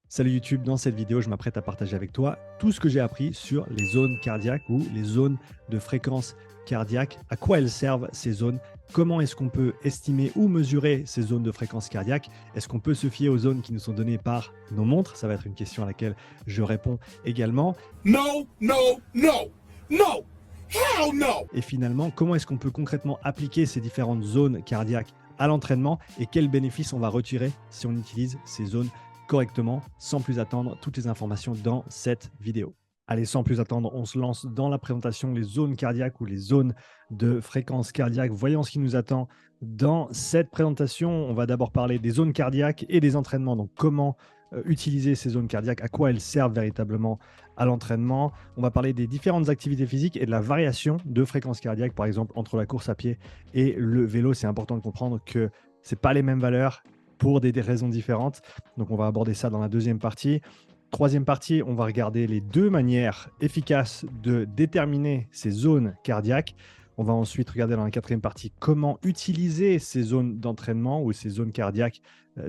Salut YouTube, dans cette vidéo, je m'apprête à partager avec toi tout ce que j'ai appris sur les zones cardiaques ou les zones de fréquence cardiaque, à quoi elles servent ces zones, comment est-ce qu'on peut estimer ou mesurer ces zones de fréquence cardiaque, est-ce qu'on peut se fier aux zones qui nous sont données par nos montres, ça va être une question à laquelle je réponds également. No, no, no, no, hell no! Et finalement, comment est-ce qu'on peut concrètement appliquer ces différentes zones cardiaques à l'entraînement et quels bénéfices on va retirer si on utilise ces zones correctement. Sans plus attendre, toutes les informations dans cette vidéo. Allez, sans plus attendre, on se lance dans la présentation, les zones cardiaques ou les zones de fréquence cardiaque. Voyons ce qui nous attend dans cette présentation. On va d'abord parler des zones cardiaques et des entraînements. Donc, comment utiliser ces zones cardiaques, à quoi elles servent véritablement à l'entraînement. On va parler des différentes activités physiques et de la variation de fréquence cardiaque, par exemple, entre la course à pied et le vélo. C'est important de comprendre que ce n'est pas les mêmes valeurs pour des raisons différentes. Donc, on va aborder ça dans la deuxième partie. Troisième partie, on va regarder les deux manières efficaces de déterminer ces zones cardiaques. On va ensuite regarder dans la quatrième partie comment utiliser ces zones d'entraînement ou ces zones cardiaques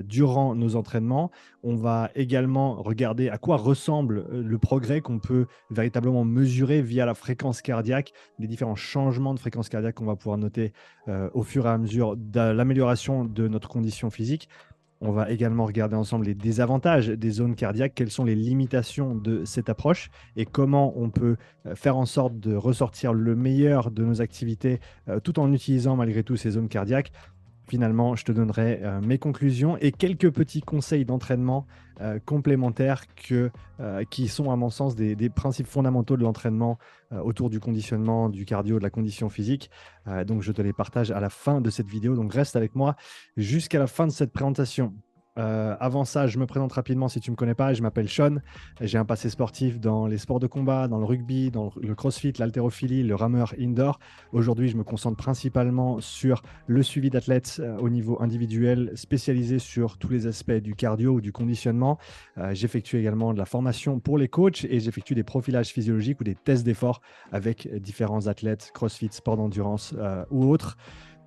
durant nos entraînements. On va également regarder à quoi ressemble le progrès qu'on peut véritablement mesurer via la fréquence cardiaque, les différents changements de fréquence cardiaque qu'on va pouvoir noter au fur et à mesure de l'amélioration de notre condition physique. On va également regarder ensemble les désavantages des zones cardiaques, quelles sont les limitations de cette approche et comment on peut faire en sorte de ressortir le meilleur de nos activités tout en utilisant malgré tout ces zones cardiaques. Finalement, je te donnerai mes conclusions et quelques petits conseils d'entraînement complémentaires qui sont à mon sens des principes fondamentaux de l'entraînement autour du conditionnement, du cardio, de la condition physique. Donc, je te les partage à la fin de cette vidéo. Donc, reste avec moi jusqu'à la fin de cette présentation. Avant ça, je me présente rapidement si tu ne me connais pas. Je m'appelle Sean. J'ai un passé sportif dans les sports de combat, dans le rugby, dans le crossfit, l'haltérophilie, le rameur indoor. Aujourd'hui, je me concentre principalement sur le suivi d'athlètes au niveau individuel, spécialisé sur tous les aspects du cardio ou du conditionnement. J'effectue également de la formation pour les coachs et j'effectue des profilages physiologiques ou des tests d'effort avec différents athlètes, crossfit, sport d'endurance ou autres.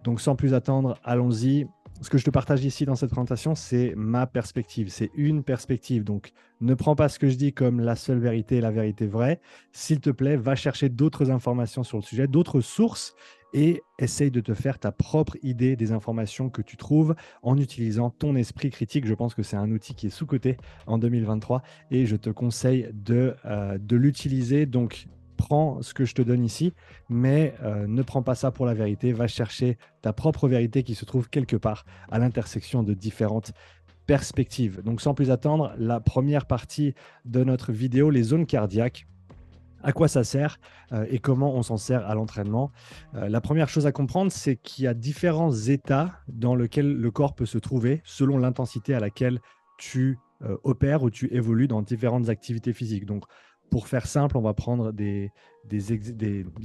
Donc, sans plus attendre, allons-y. Ce que je te partage ici dans cette présentation, c'est ma perspective. C'est une perspective. Donc, ne prends pas ce que je dis comme la seule vérité, la vérité vraie. S'il te plaît, va chercher d'autres informations sur le sujet, d'autres sources et essaye de te faire ta propre idée des informations que tu trouves en utilisant ton esprit critique. Je pense que c'est un outil qui est sous-coté en 2023 et je te conseille de l'utiliser. Donc, prends ce que je te donne ici, mais ne prends pas ça pour la vérité. Va chercher ta propre vérité qui se trouve quelque part à l'intersection de différentes perspectives. Donc, sans plus attendre, la première partie de notre vidéo, les zones cardiaques. À quoi ça sert et comment on s'en sert à l'entraînement. La première chose à comprendre, c'est qu'il y a différents états dans lesquels le corps peut se trouver selon l'intensité à laquelle tu opères ou tu évolues dans différentes activités physiques. Donc, pour faire simple, on va prendre des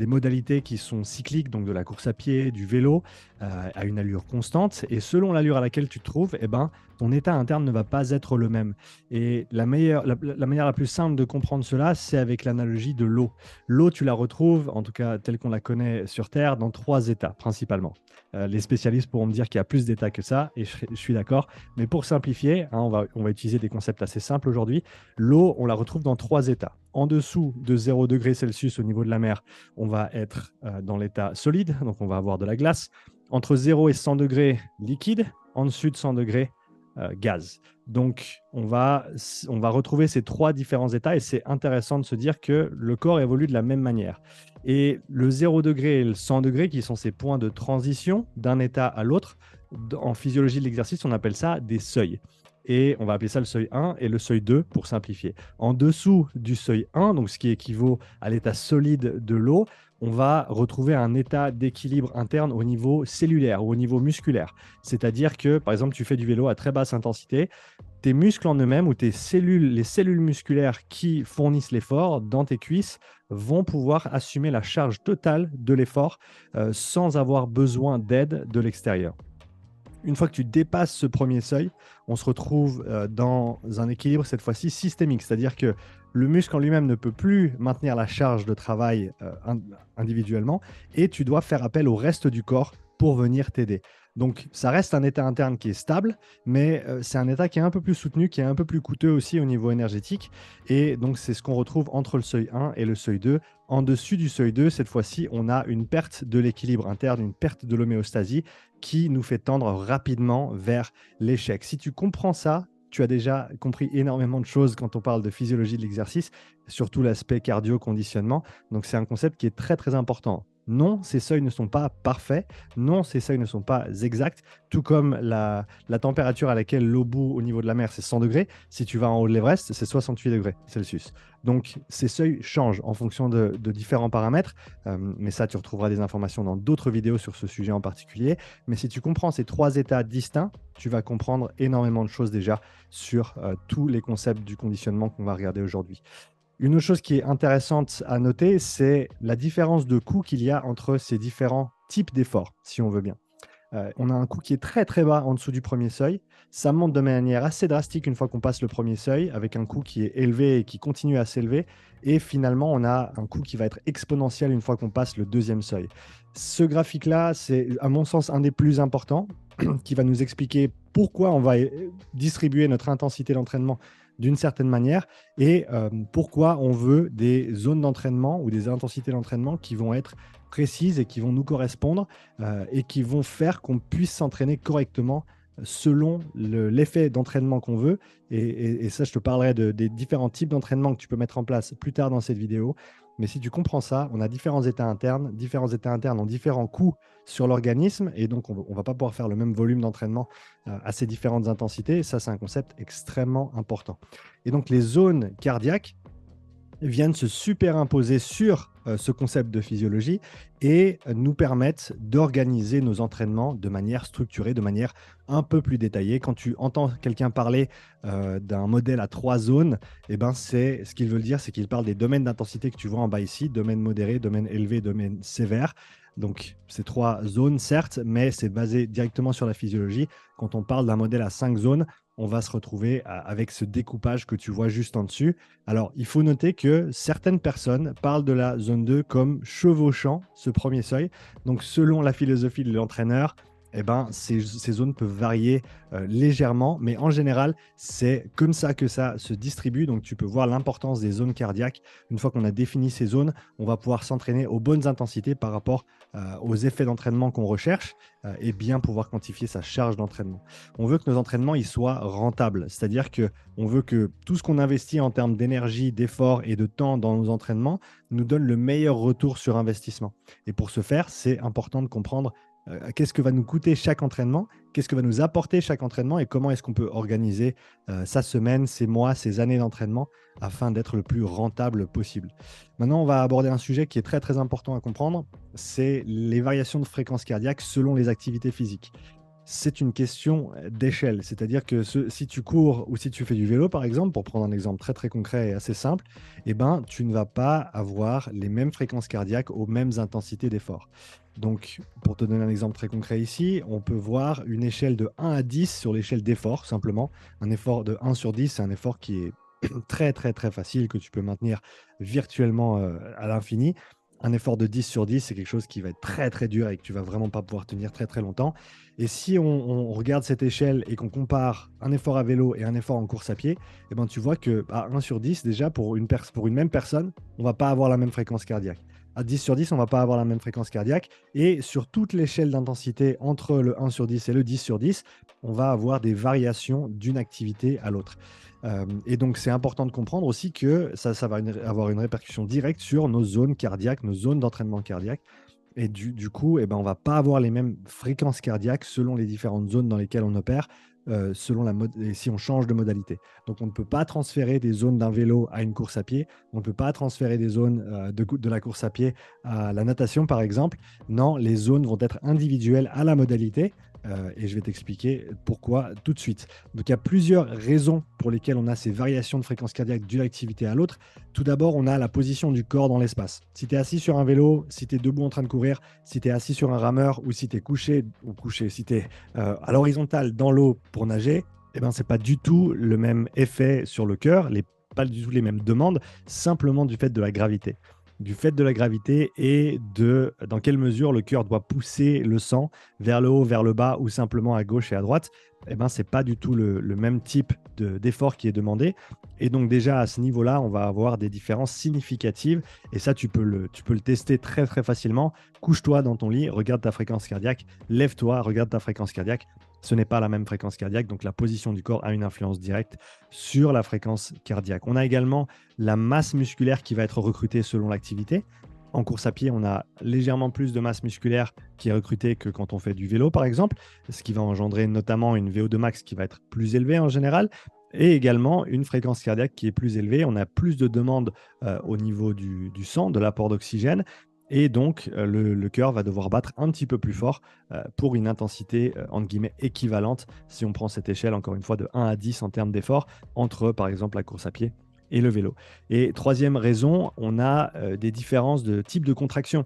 modalités qui sont cycliques, donc de la course à pied, du vélo, à une allure constante. Et selon l'allure à laquelle tu te trouves, eh ben, ton état interne ne va pas être le même. Et la manière la plus simple de comprendre cela, c'est avec l'analogie de l'eau. L'eau, tu la retrouves, en tout cas telle qu'on la connaît sur Terre, dans 3 états principalement. Les spécialistes pourront me dire qu'il y a plus d'états que ça, et je suis d'accord. Mais pour simplifier, hein, on va utiliser des concepts assez simples aujourd'hui. L'eau, on la retrouve dans 3 états. En dessous de 0 degré Celsius au niveau de la mer, on va être dans l'état solide, donc on va avoir de la glace. Entre 0 et 100 degrés liquide, en dessus de 100 degrés gaz. Donc, on va retrouver ces 3 différents états et c'est intéressant de se dire que le corps évolue de la même manière. Et le 0 degré et le 100 degrés, qui sont ces points de transition d'un état à l'autre, en physiologie de l'exercice, on appelle ça des seuils. Et on va appeler ça le seuil 1 et le seuil 2 pour simplifier. En dessous du seuil 1, donc ce qui équivaut à l'état solide de l'eau, on va retrouver un état d'équilibre interne au niveau cellulaire ou au niveau musculaire. C'est-à-dire que, par exemple, tu fais du vélo à très basse intensité, tes muscles en eux-mêmes ou les cellules musculaires qui fournissent l'effort dans tes cuisses vont pouvoir assumer la charge totale de l'effort sans avoir besoin d'aide de l'extérieur. Une fois que tu dépasses ce premier seuil, on se retrouve dans un équilibre cette fois-ci systémique, c'est-à-dire que le muscle en lui-même ne peut plus maintenir la charge de travail individuellement et tu dois faire appel au reste du corps pour venir t'aider. Donc, ça reste un état interne qui est stable, mais c'est un état qui est un peu plus soutenu, qui est un peu plus coûteux aussi au niveau énergétique. Et donc, c'est ce qu'on retrouve entre le seuil 1 et le seuil 2. En dessus du seuil 2, cette fois-ci, on a une perte de l'équilibre interne, une perte de l'homéostasie qui nous fait tendre rapidement vers l'échec. Si tu comprends ça, tu as déjà compris énormément de choses quand on parle de physiologie de l'exercice, surtout l'aspect cardio-conditionnement. Donc, c'est un concept qui est très, très important. Non, ces seuils ne sont pas parfaits. Non, ces seuils ne sont pas exacts. Tout comme la température à laquelle l'eau bout au niveau de la mer, c'est 100 degrés. Si tu vas en haut de l'Everest, c'est 68 degrés Celsius. Donc, ces seuils changent en fonction de différents paramètres. Mais ça, tu retrouveras des informations dans d'autres vidéos sur ce sujet en particulier. Mais si tu comprends ces 3 états distincts, tu vas comprendre énormément de choses déjà sur tous les concepts du conditionnement qu'on va regarder aujourd'hui. Une autre chose qui est intéressante à noter, c'est la différence de coût qu'il y a entre ces différents types d'efforts, si on veut bien. On a un coût qui est très très bas en dessous du premier seuil. Ça monte de manière assez drastique une fois qu'on passe le premier seuil, avec un coût qui est élevé et qui continue à s'élever. Et finalement, on a un coût qui va être exponentiel une fois qu'on passe le deuxième seuil. Ce graphique-là, c'est à mon sens un des plus importants, qui va nous expliquer pourquoi on va distribuer notre intensité d'entraînement d'une certaine manière et pourquoi on veut des zones d'entraînement ou des intensités d'entraînement qui vont être précises et qui vont nous correspondre et qui vont faire qu'on puisse s'entraîner correctement selon l'effet d'entraînement qu'on veut. Et ça, je te parlerai des différents types d'entraînement que tu peux mettre en place plus tard dans cette vidéo. Mais si tu comprends ça, on a différents états internes ont différents coûts sur l'organisme et donc on ne va pas pouvoir faire le même volume d'entraînement à ces différentes intensités. Ça, c'est un concept extrêmement important. Et donc, les zones cardiaques viennent se superimposer sur ce concept de physiologie et nous permettent d'organiser nos entraînements de manière structurée, de manière un peu plus détaillée. Quand tu entends quelqu'un parler d'un modèle à 3 zones, eh ben c'est ce qu'il veut dire, c'est qu'il parle des domaines d'intensité que tu vois en bas ici, domaine modéré, domaine élevé, domaine sévère. Donc, ces 3 zones, certes, mais c'est basé directement sur la physiologie. Quand on parle d'un modèle à 5 zones, on va se retrouver avec ce découpage que tu vois juste en dessus. Alors, il faut noter que certaines personnes parlent de la zone 2 comme chevauchant ce premier seuil. Donc, selon la philosophie de l'entraîneur, eh ben, ces zones peuvent varier légèrement, mais en général, c'est comme ça que ça se distribue. Donc, tu peux voir l'importance des zones cardiaques. Une fois qu'on a défini ces zones, on va pouvoir s'entraîner aux bonnes intensités par rapport aux effets d'entraînement qu'on recherche et bien pouvoir quantifier sa charge d'entraînement. On veut que nos entraînements ils soient rentables, c'est-à-dire qu'on veut que tout ce qu'on investit en termes d'énergie, d'effort et de temps dans nos entraînements nous donne le meilleur retour sur investissement. Et pour ce faire, c'est important de comprendre qu'est-ce que va nous coûter chaque entraînement, qu'est-ce que va nous apporter chaque entraînement et comment est-ce qu'on peut organiser sa semaine, ses mois, ses années d'entraînement afin d'être le plus rentable possible. Maintenant, on va aborder un sujet qui est très très important à comprendre, c'est les variations de fréquence cardiaque selon les activités physiques. C'est une question d'échelle, c'est-à-dire que si tu cours ou si tu fais du vélo, par exemple, pour prendre un exemple très très concret et assez simple, eh ben, tu ne vas pas avoir les mêmes fréquences cardiaques aux mêmes intensités d'effort. Donc, pour te donner un exemple très concret ici, on peut voir une échelle de 1 à 10 sur l'échelle d'effort, simplement. Un effort de 1 sur 10, c'est un effort qui est très très très facile, que tu peux maintenir virtuellement à l'infini. Un effort de 10 sur 10, c'est quelque chose qui va être très très dur et que tu vas vraiment pas pouvoir tenir très très longtemps. Et si on regarde cette échelle et qu'on compare un effort à vélo et un effort en course à pied, eh ben, tu vois que à 1 sur 10, déjà, pour une même personne, on va pas avoir la même fréquence cardiaque. À 10 sur 10, on va pas avoir la même fréquence cardiaque. Et sur toute l'échelle d'intensité entre le 1 sur 10 et le 10 sur 10, on va avoir des variations d'une activité à l'autre. Et donc, c'est important de comprendre aussi que ça va avoir une répercussion directe sur nos zones cardiaques, nos zones d'entraînement cardiaque. Et du coup, eh ben, on ne va pas avoir les mêmes fréquences cardiaques selon les différentes zones dans lesquelles on opère, et si on change de modalité. Donc, on ne peut pas transférer des zones d'un vélo à une course à pied. On ne peut pas transférer des zones de la course à pied à la natation, par exemple. Non, les zones vont être individuelles à la modalité. Et je vais t'expliquer pourquoi tout de suite. Donc, il y a plusieurs raisons pour lesquelles on a ces variations de fréquence cardiaque d'une activité à l'autre. Tout d'abord, on a la position du corps dans l'espace. Si tu es assis sur un vélo, si tu es debout en train de courir, si tu es assis sur un rameur ou si tu es couché, si tu es à l'horizontale dans l'eau pour nager, eh ben, ce n'est pas du tout le même effet sur le cœur, pas du tout les mêmes demandes, simplement du fait de la gravité. du fait de la gravité et de dans quelle mesure le cœur doit pousser le sang vers le haut, vers le bas ou simplement à gauche et à droite. Eh ben, ce n'est pas du tout le même type d'effort qui est demandé. Et donc déjà à ce niveau-là, on va avoir des différences significatives. Et ça, tu peux le tester très très facilement. Couche-toi dans ton lit, regarde ta fréquence cardiaque, lève-toi, regarde ta fréquence cardiaque. Ce n'est pas la même fréquence cardiaque, donc la position du corps a une influence directe sur la fréquence cardiaque. On a également la masse musculaire qui va être recrutée selon l'activité. En course à pied, on a légèrement plus de masse musculaire qui est recrutée que quand on fait du vélo, par exemple, ce qui va engendrer notamment une VO2 max qui va être plus élevée en général, et également une fréquence cardiaque qui est plus élevée. On a plus de demandes au niveau du sang, de l'apport d'oxygène, et donc le cœur va devoir battre un petit peu plus fort pour une intensité entre guillemets équivalente, si on prend cette échelle encore une fois de 1 à 10 en termes d'effort, entre par exemple la course à pied et le vélo. Et troisième raison, on a des différences de type de contraction.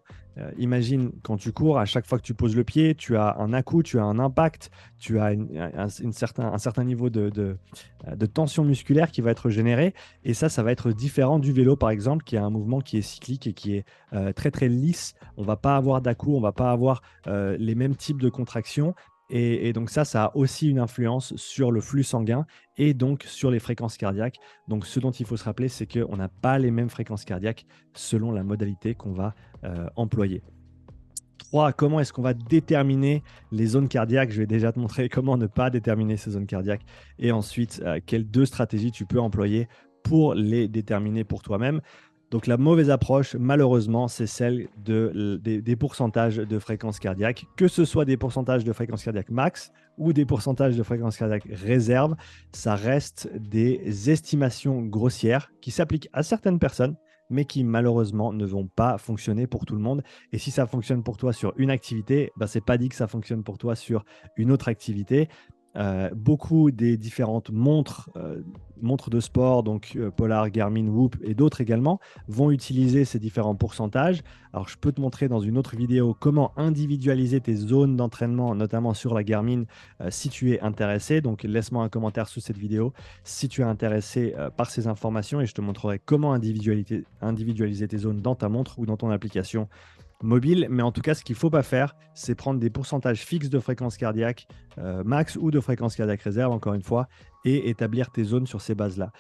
Imagine quand tu cours, à chaque fois que tu poses le pied, tu as un à-coup, tu as un impact, tu as un certain niveau de tension musculaire qui va être généré. Et ça va être différent du vélo, par exemple, qui a un mouvement qui est cyclique et qui est très, très lisse. On ne va pas avoir d'à-coup, on ne va pas avoir les mêmes types de contractions. Et donc ça a aussi une influence sur le flux sanguin et donc sur les fréquences cardiaques. Donc ce dont il faut se rappeler, c'est qu'on n'a pas les mêmes fréquences cardiaques selon la modalité qu'on va employer. 3. Comment est-ce qu'on va déterminer les zones cardiaques? Je vais déjà te montrer comment ne pas déterminer ces zones cardiaques. Et ensuite, quelles 2 stratégies tu peux employer pour les déterminer pour toi-même. Donc la mauvaise approche, malheureusement, c'est celle des pourcentages de fréquence cardiaque, que ce soit des pourcentages de fréquence cardiaque max ou des pourcentages de fréquence cardiaque réserve. Ça reste des estimations grossières qui s'appliquent à certaines personnes, mais qui malheureusement ne vont pas fonctionner pour tout le monde. Et si ça fonctionne pour toi sur une activité, ce n'est pas dit que ça fonctionne pour toi sur une autre activité. Beaucoup des différentes montres de sport, donc Polar, Garmin, Whoop et d'autres également, vont utiliser ces différents pourcentages. Alors, je peux te montrer dans une autre vidéo comment individualiser tes zones d'entraînement, notamment sur la Garmin, si tu es intéressé. Donc, laisse-moi un commentaire sous cette vidéo si tu es intéressé par ces informations et je te montrerai comment individualiser tes zones dans ta montre ou dans ton application mobile. Mais en tout cas, ce qu'il ne faut pas faire, c'est prendre des pourcentages fixes de fréquence cardiaque max ou de fréquence cardiaque réserve, encore une fois, et établir tes zones sur ces bases-là.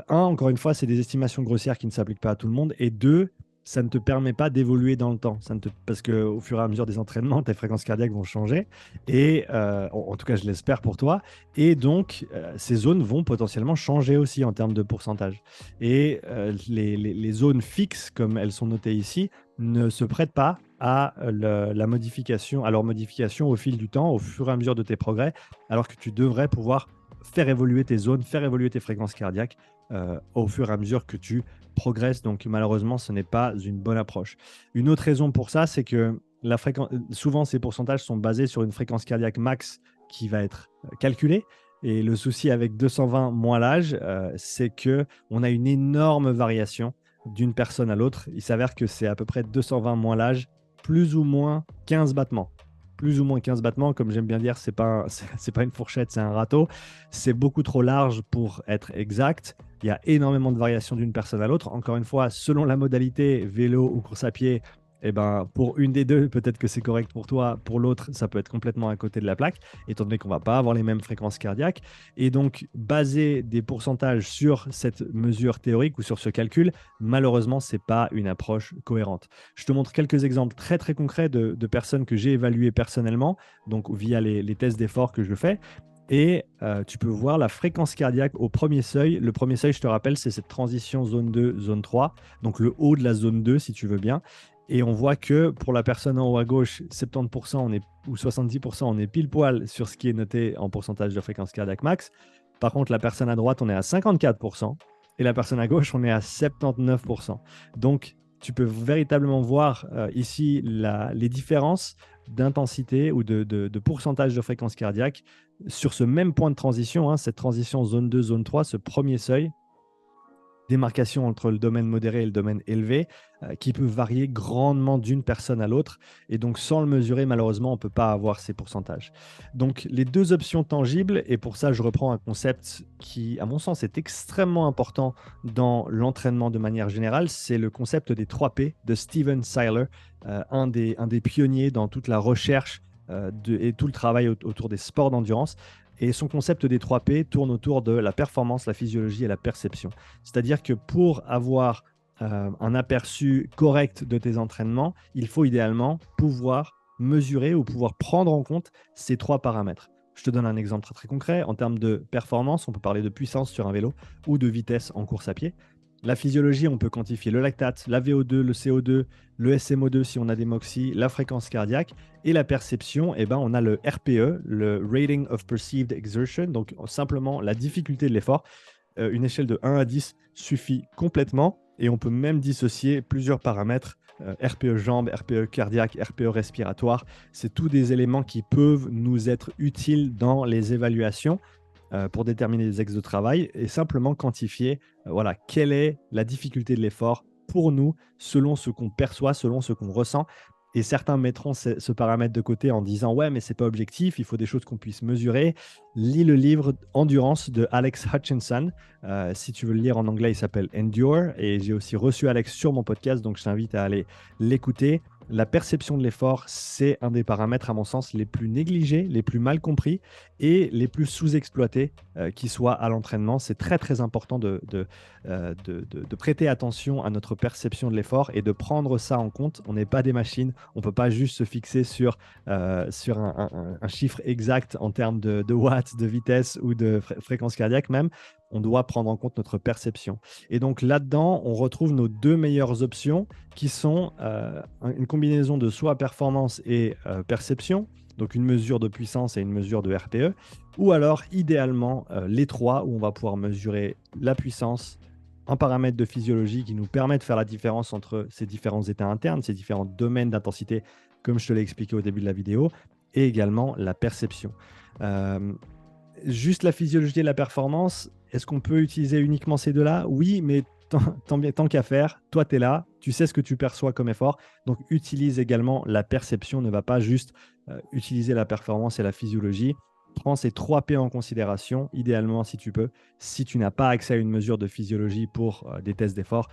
Encore une fois, c'est des estimations grossières qui ne s'appliquent pas à tout le monde. Et 2, ça ne te permet pas d'évoluer dans le temps. Parce qu'au fur et à mesure des entraînements, tes fréquences cardiaques vont changer. Et en tout cas, je l'espère pour toi. Et donc, ces zones vont potentiellement changer aussi en termes de pourcentage. Et les zones fixes, comme elles sont notées ici, ne se prêtent pas à la modification, à leur modification au fil du temps, au fur et à mesure de tes progrès, alors que tu devrais pouvoir faire évoluer tes zones, faire évoluer tes fréquences cardiaques au fur et à mesure que tu progresses. Donc malheureusement, ce n'est pas une bonne approche. Une autre raison pour ça, c'est que souvent ces pourcentages sont basés sur une fréquence cardiaque max qui va être calculée. Et le souci avec 220 moins l'âge, c'est qu'on a une énorme variation d'une personne à l'autre. Il s'avère que c'est à peu près 220 moins l'âge, plus ou moins 15 battements. Plus ou moins 15 battements, comme j'aime bien dire, c'est pas une fourchette, c'est un râteau. C'est beaucoup trop large pour être exact. Il y a énormément de variations d'une personne à l'autre. Encore une fois, selon la modalité, vélo ou course à pied, eh ben, pour une des deux, peut-être que c'est correct pour toi. Pour l'autre, ça peut être complètement à côté de la plaque, étant donné qu'on ne va pas avoir les mêmes fréquences cardiaques. Et donc, baser des pourcentages sur cette mesure théorique ou sur ce calcul, malheureusement, ce n'est pas une approche cohérente. Je te montre quelques exemples très, très concrets de personnes que j'ai évaluées personnellement, donc via les tests d'effort que je fais. Et tu peux voir la fréquence cardiaque au premier seuil. Le premier seuil, je te rappelle, c'est cette transition zone 2, zone 3, donc le haut de la zone 2, si tu veux bien. Et on voit que pour la personne en haut à gauche, 70% ou 70%, on est pile poil sur ce qui est noté en pourcentage de fréquence cardiaque max. Par contre, la personne à droite, on est à 54%. Et la personne à gauche, on est à 79%. Donc, tu peux véritablement voir ici les différences d'intensité ou de pourcentage de fréquence cardiaque sur ce même point de transition, cette transition zone 2, zone 3, ce premier seuil. démarcation entre le domaine modéré et le domaine élevé qui peut varier grandement d'une personne à l'autre. Et donc, sans le mesurer, malheureusement, on ne peut pas avoir ces pourcentages. Donc, les deux options tangibles, et pour ça, je reprends un concept qui, à mon sens, est extrêmement important dans l'entraînement de manière générale, c'est le concept des 3 P de Steven Seiler, un des pionniers dans toute la recherche et tout le travail autour des sports d'endurance. Et son concept des 3 P tourne autour de la performance, la physiologie et la perception. C'est-à-dire que pour avoir un aperçu correct de tes entraînements, il faut idéalement pouvoir mesurer ou pouvoir prendre en compte ces 3 paramètres. Je te donne un exemple très, très concret. En termes de performance, on peut parler de puissance sur un vélo ou de vitesse en course à pied. La physiologie, on peut quantifier le lactate, la VO2, le CO2, le SMO2 si on a des MOXY, la fréquence cardiaque. Et la perception, on a le RPE, le Rating of Perceived Exertion, donc simplement la difficulté de l'effort. Une échelle de 1 à 10 suffit complètement et on peut même dissocier plusieurs paramètres, RPE jambes, RPE cardiaque, RPE respiratoire. C'est tous des éléments qui peuvent nous être utiles dans les évaluations pour déterminer les axes de travail et simplement quantifier quelle est la difficulté de l'effort pour nous selon ce qu'on perçoit, selon ce qu'on ressent. Et certains mettront ce paramètre de côté en disant ouais, mais c'est pas objectif, il faut des choses qu'on puisse mesurer. Lis le livre Endurance de Alex Hutchinson. Si tu veux le lire en anglais, il s'appelle Endure. Et j'ai aussi reçu Alex sur mon podcast, donc je t'invite à aller l'écouter. La perception de l'effort, c'est un des paramètres, à mon sens, les plus négligés, les plus mal compris et les plus sous-exploités qui soient à l'entraînement. C'est très, très important de prêter attention à notre perception de l'effort et de prendre ça en compte. On n'est pas des machines. On ne peut pas juste se fixer sur un chiffre exact en termes de watts, de vitesse ou de fréquence cardiaque même. On doit prendre en compte notre perception. Et donc là-dedans, on retrouve nos 2 meilleures options qui sont une combinaison de soit performance et perception, donc une mesure de puissance et une mesure de RPE, ou alors idéalement les 3 où on va pouvoir mesurer la puissance, un paramètre de physiologie qui nous permet de faire la différence entre ces différents états internes, ces différents domaines d'intensité, comme je te l'ai expliqué au début de la vidéo, et également la perception. Juste la physiologie et la performance, est-ce qu'on peut utiliser uniquement ces 2-là? Oui, mais tant qu'à faire, toi, tu es là, tu sais ce que tu perçois comme effort, donc utilise également la perception, ne va pas juste utiliser la performance et la physiologie. Prends ces 3 P en considération, idéalement si tu peux. Si tu n'as pas accès à une mesure de physiologie pour des tests d'effort,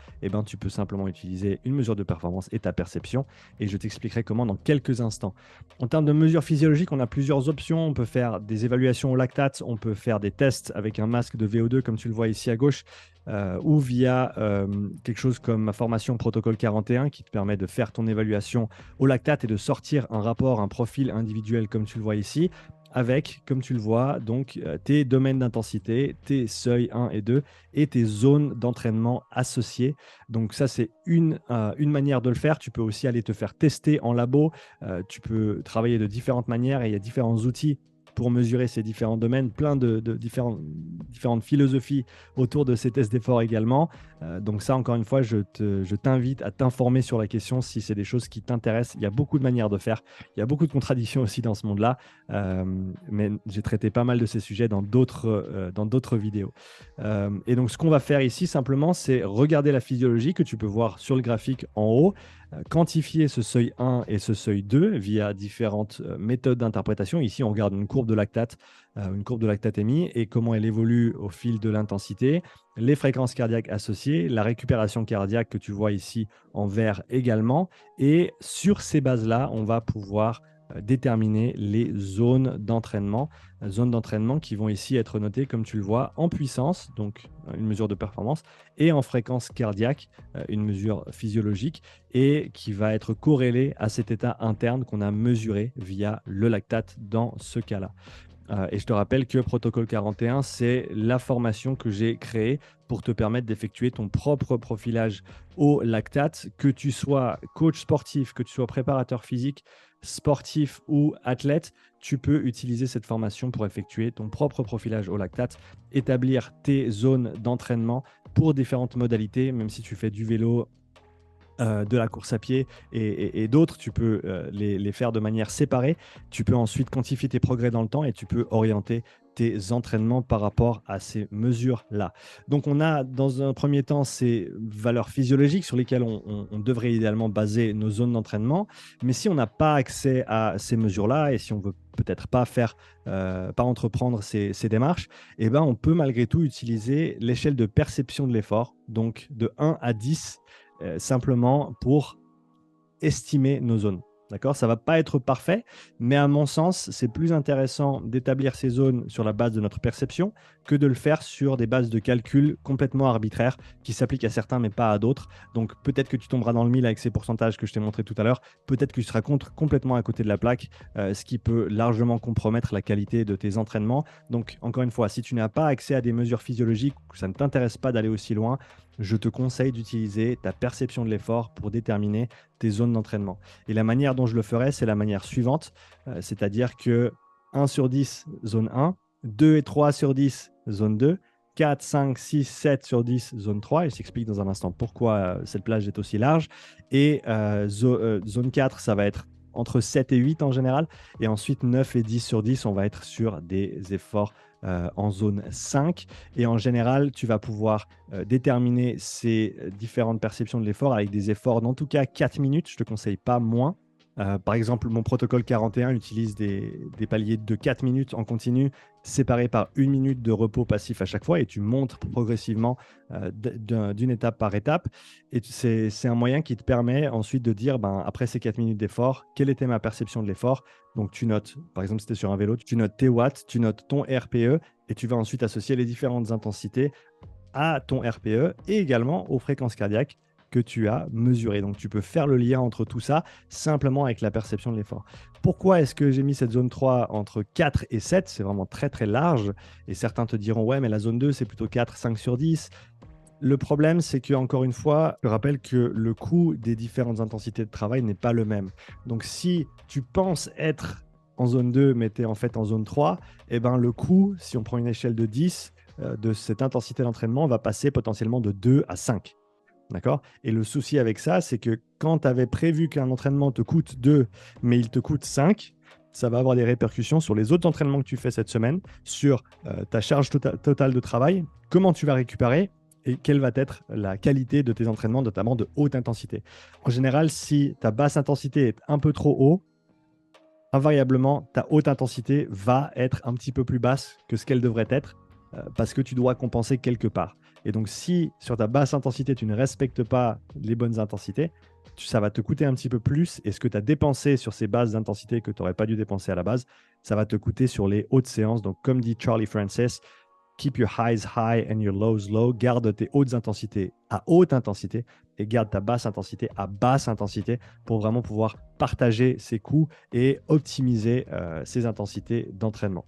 tu peux simplement utiliser une mesure de performance et ta perception. Et je t'expliquerai comment dans quelques instants. En termes de mesures physiologiques, on a plusieurs options. On peut faire des évaluations au lactate, on peut faire des tests avec un masque de VO2 comme tu le vois ici à gauche, ou via quelque chose comme ma formation Protocole 41 qui te permet de faire ton évaluation au lactate et de sortir un rapport, un profil individuel comme tu le vois ici, avec, comme tu le vois, donc tes domaines d'intensité, tes seuils 1 et 2 et tes zones d'entraînement associées. Donc ça, c'est une manière de le faire. Tu peux aussi aller te faire tester en labo. Tu peux travailler de différentes manières et il y a différents outils pour mesurer ces différents domaines, plein de différentes philosophies autour de ces tests d'effort également. Donc ça, encore une fois, je t'invite à t'informer sur la question si c'est des choses qui t'intéressent. Il y a beaucoup de manières de faire. Il y a beaucoup de contradictions aussi dans ce monde-là, mais j'ai traité pas mal de ces sujets dans d'autres vidéos. Et donc, ce qu'on va faire ici, simplement, c'est regarder la physiologie que tu peux voir sur le graphique en haut, quantifier ce seuil 1 et ce seuil 2 via différentes méthodes d'interprétation. Ici, on regarde une courbe de lactatémie et comment elle évolue au fil de l'intensité, les fréquences cardiaques associées, la récupération cardiaque que tu vois ici en vert également. Et sur ces bases-là, on va pouvoir déterminer les zones d'entraînement qui vont ici être notées, comme tu le vois, en puissance, donc une mesure de performance, et en fréquence cardiaque, une mesure physiologique, et qui va être corrélée à cet état interne qu'on a mesuré via le lactate dans ce cas-là. Et je te rappelle que Protocole 41, c'est la formation que j'ai créée pour te permettre d'effectuer ton propre profilage au lactate, que tu sois coach sportif, que tu sois préparateur physique, sportif ou athlète. Tu peux utiliser cette formation pour effectuer ton propre profilage au lactate, établir tes zones d'entraînement pour différentes modalités, même si tu fais du vélo, de la course à pied et d'autres, tu peux les faire de manière séparée. Tu peux ensuite quantifier tes progrès dans le temps et tu peux orienter tes entraînements par rapport à ces mesures-là. Donc, on a dans un premier temps ces valeurs physiologiques sur lesquelles on devrait idéalement baser nos zones d'entraînement. Mais si on n'a pas accès à ces mesures-là et si on veut peut-être pas faire, pas entreprendre ces démarches, eh ben, on peut malgré tout utiliser l'échelle de perception de l'effort, donc de 1 à 10 simplement pour estimer nos zones. D'accord? Ça ne va pas être parfait, mais à mon sens, c'est plus intéressant d'établir ces zones sur la base de notre perception que de le faire sur des bases de calcul complètement arbitraires qui s'appliquent à certains mais pas à d'autres. Donc peut-être que tu tomberas dans le mille avec ces pourcentages que je t'ai montré tout à l'heure, peut-être que tu seras complètement à côté de la plaque, ce qui peut largement compromettre la qualité de tes entraînements. Donc encore une fois, si tu n'as pas accès à des mesures physiologiques, que ça ne t'intéresse pas d'aller aussi loin, je te conseille d'utiliser ta perception de l'effort pour déterminer tes zones d'entraînement. Et la manière dont je le ferai, c'est la manière suivante, c'est-à-dire que 1 sur 10, zone 1, 2 et 3 sur 10, zone 2, 4, 5, 6, 7 sur 10, zone 3. Et je t'explique dans un instant pourquoi cette plage est aussi large. Et zone 4, ça va être entre 7 et 8 en général. Et ensuite, 9 et 10 sur 10, on va être sur des efforts en zone 5. Et en général, tu vas pouvoir déterminer ces différentes perceptions de l'effort avec des efforts d'en tout cas 4 minutes. Je ne te conseille pas moins. Par exemple, mon protocole 41 utilise des paliers de 4 minutes en continu, séparés par 1 minute de repos passif à chaque fois, et tu montes progressivement d'une étape par étape. Et c'est un moyen qui te permet ensuite de dire, après ces 4 minutes d'effort, quelle était ma perception de l'effort. Donc tu notes, par exemple, si tu es sur un vélo, tu notes tes watts, tu notes ton RPE, et tu vas ensuite associer les différentes intensités à ton RPE et également aux fréquences cardiaques que tu as mesurées. Donc, tu peux faire le lien entre tout ça simplement avec la perception de l'effort. Pourquoi est-ce que j'ai mis cette zone 3 entre 4 et 7? C'est vraiment très, très large. Et certains te diront, ouais, mais la zone 2, c'est plutôt 4, 5 sur 10. Le problème, c'est que encore une fois, je rappelle que le coût des différentes intensités de travail n'est pas le même. Donc, si tu penses être en zone 2, mais tu es en fait en zone 3, eh ben, le coût, si on prend une échelle de 10, de cette intensité d'entraînement va passer potentiellement de 2 à 5. D'accord? Et le souci avec ça, c'est que quand tu avais prévu qu'un entraînement te coûte 2, mais il te coûte 5, ça va avoir des répercussions sur les autres entraînements que tu fais cette semaine, sur ta charge totale de travail, comment tu vas récupérer et quelle va être la qualité de tes entraînements, notamment de haute intensité. En général, si ta basse intensité est un peu trop haut, invariablement, ta haute intensité va être un petit peu plus basse que ce qu'elle devrait être parce que tu dois compenser quelque part. Et donc, si sur ta basse intensité, tu ne respectes pas les bonnes intensités, ça va te coûter un petit peu plus. Et ce que tu as dépensé sur ces bases d'intensité que tu n'aurais pas dû dépenser à la base, ça va te coûter sur les hautes séances. Donc, comme dit Charlie Francis, keep your highs high and your lows low. Garde tes hautes intensités à haute intensité et garde ta basse intensité à basse intensité pour vraiment pouvoir partager ces coûts et optimiser ces intensités d'entraînement.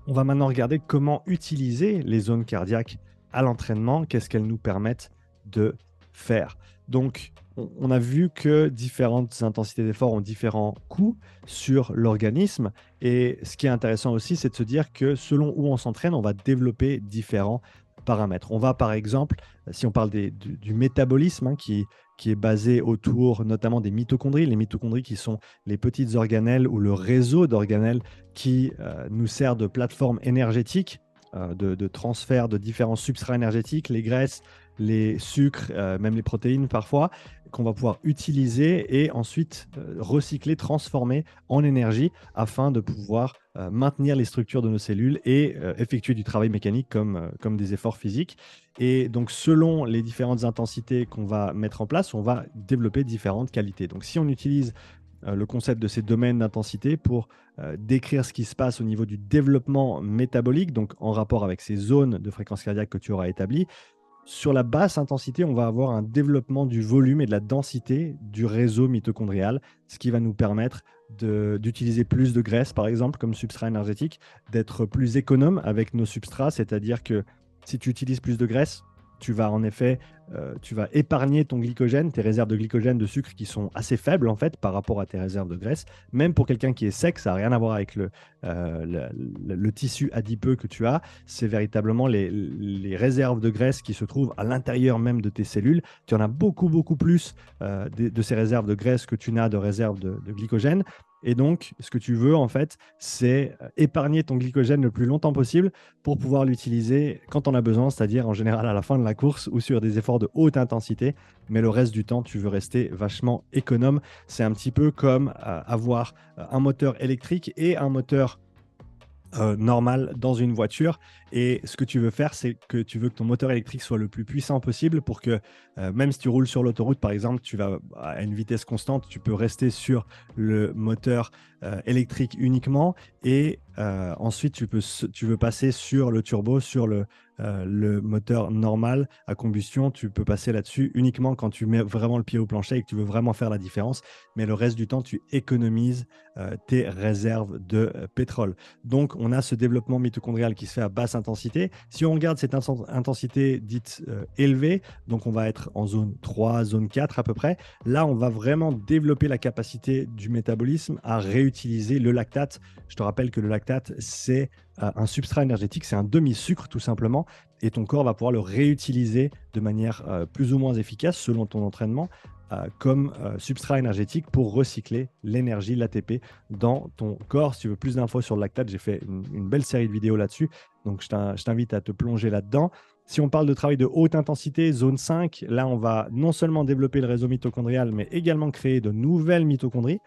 On va maintenant regarder comment utiliser les zones cardiaques à l'entraînement, qu'est-ce qu'elles nous permettent de faire. Donc, on a vu que différentes intensités d'effort ont différents coûts sur l'organisme. Et ce qui est intéressant aussi, c'est de se dire que selon où on s'entraîne, on va développer différents paramètres. On va par exemple, si on parle du métabolisme qui est basé autour notamment des mitochondries, les mitochondries qui sont les petites organelles ou le réseau d'organelles qui nous sert de plateforme énergétique, de transfert de différents substrats énergétiques, les graisses, les sucres, même les protéines parfois, qu'on va pouvoir utiliser et ensuite recycler, transformer en énergie afin de pouvoir maintenir les structures de nos cellules et effectuer du travail mécanique comme des efforts physiques. Et donc, selon les différentes intensités qu'on va mettre en place, on va développer différentes qualités. Donc, si on utilise le concept de ces domaines d'intensité pour décrire ce qui se passe au niveau du développement métabolique, donc en rapport avec ces zones de fréquence cardiaque que tu auras établies, sur la basse intensité, on va avoir un développement du volume et de la densité du réseau mitochondrial, ce qui va nous permettre d'utiliser plus de graisse, par exemple, comme substrat énergétique, d'être plus économe avec nos substrats, c'est-à-dire que si tu utilises plus de graisse, tu vas en effet tu vas épargner ton glycogène, tes réserves de glycogène, de sucre qui sont assez faibles en fait par rapport à tes réserves de graisse. Même pour quelqu'un qui est sec, ça n'a rien à voir avec le tissu adipeux que tu as. C'est véritablement les réserves de graisse qui se trouvent à l'intérieur même de tes cellules. Tu en as beaucoup, beaucoup plus de ces réserves de graisse que tu n'as de réserves de glycogène. Et donc, ce que tu veux, en fait, c'est épargner ton glycogène le plus longtemps possible pour pouvoir l'utiliser quand on a besoin, c'est-à-dire en général à la fin de la course ou sur des efforts de haute intensité. Mais le reste du temps, tu veux rester vachement économe. C'est un petit peu comme avoir un moteur électrique et un moteur normal dans une voiture. Et ce que tu veux faire, c'est que tu veux que ton moteur électrique soit le plus puissant possible pour que même si tu roules sur l'autoroute, par exemple, tu vas à une vitesse constante, tu peux rester sur le moteur électrique uniquement. Et ensuite, tu veux passer sur le turbo, sur le moteur normal à combustion. Tu peux passer là-dessus uniquement quand tu mets vraiment le pied au plancher et que tu veux vraiment faire la différence. Mais le reste du temps, tu économises tes réserves de pétrole. Donc, on a ce développement mitochondrial qui se fait à basse intensité. Si on regarde cette intensité dite élevée, donc on va être en zone 3, zone 4 à peu près, là, on va vraiment développer la capacité du métabolisme à réutiliser le lactate. Je te rappelle que le lactate, c'est un substrat énergétique, c'est un demi-sucre tout simplement, et ton corps va pouvoir le réutiliser de manière plus ou moins efficace selon ton entraînement comme substrat énergétique pour recycler l'énergie, l'ATP, dans ton corps. Si tu veux plus d'infos sur le lactate, j'ai fait une belle série de vidéos là-dessus, donc je t'invite à te plonger là-dedans. Si on parle de travail de haute intensité, zone 5, là on va non seulement développer le réseau mitochondrial, mais également créer de nouvelles mitochondries.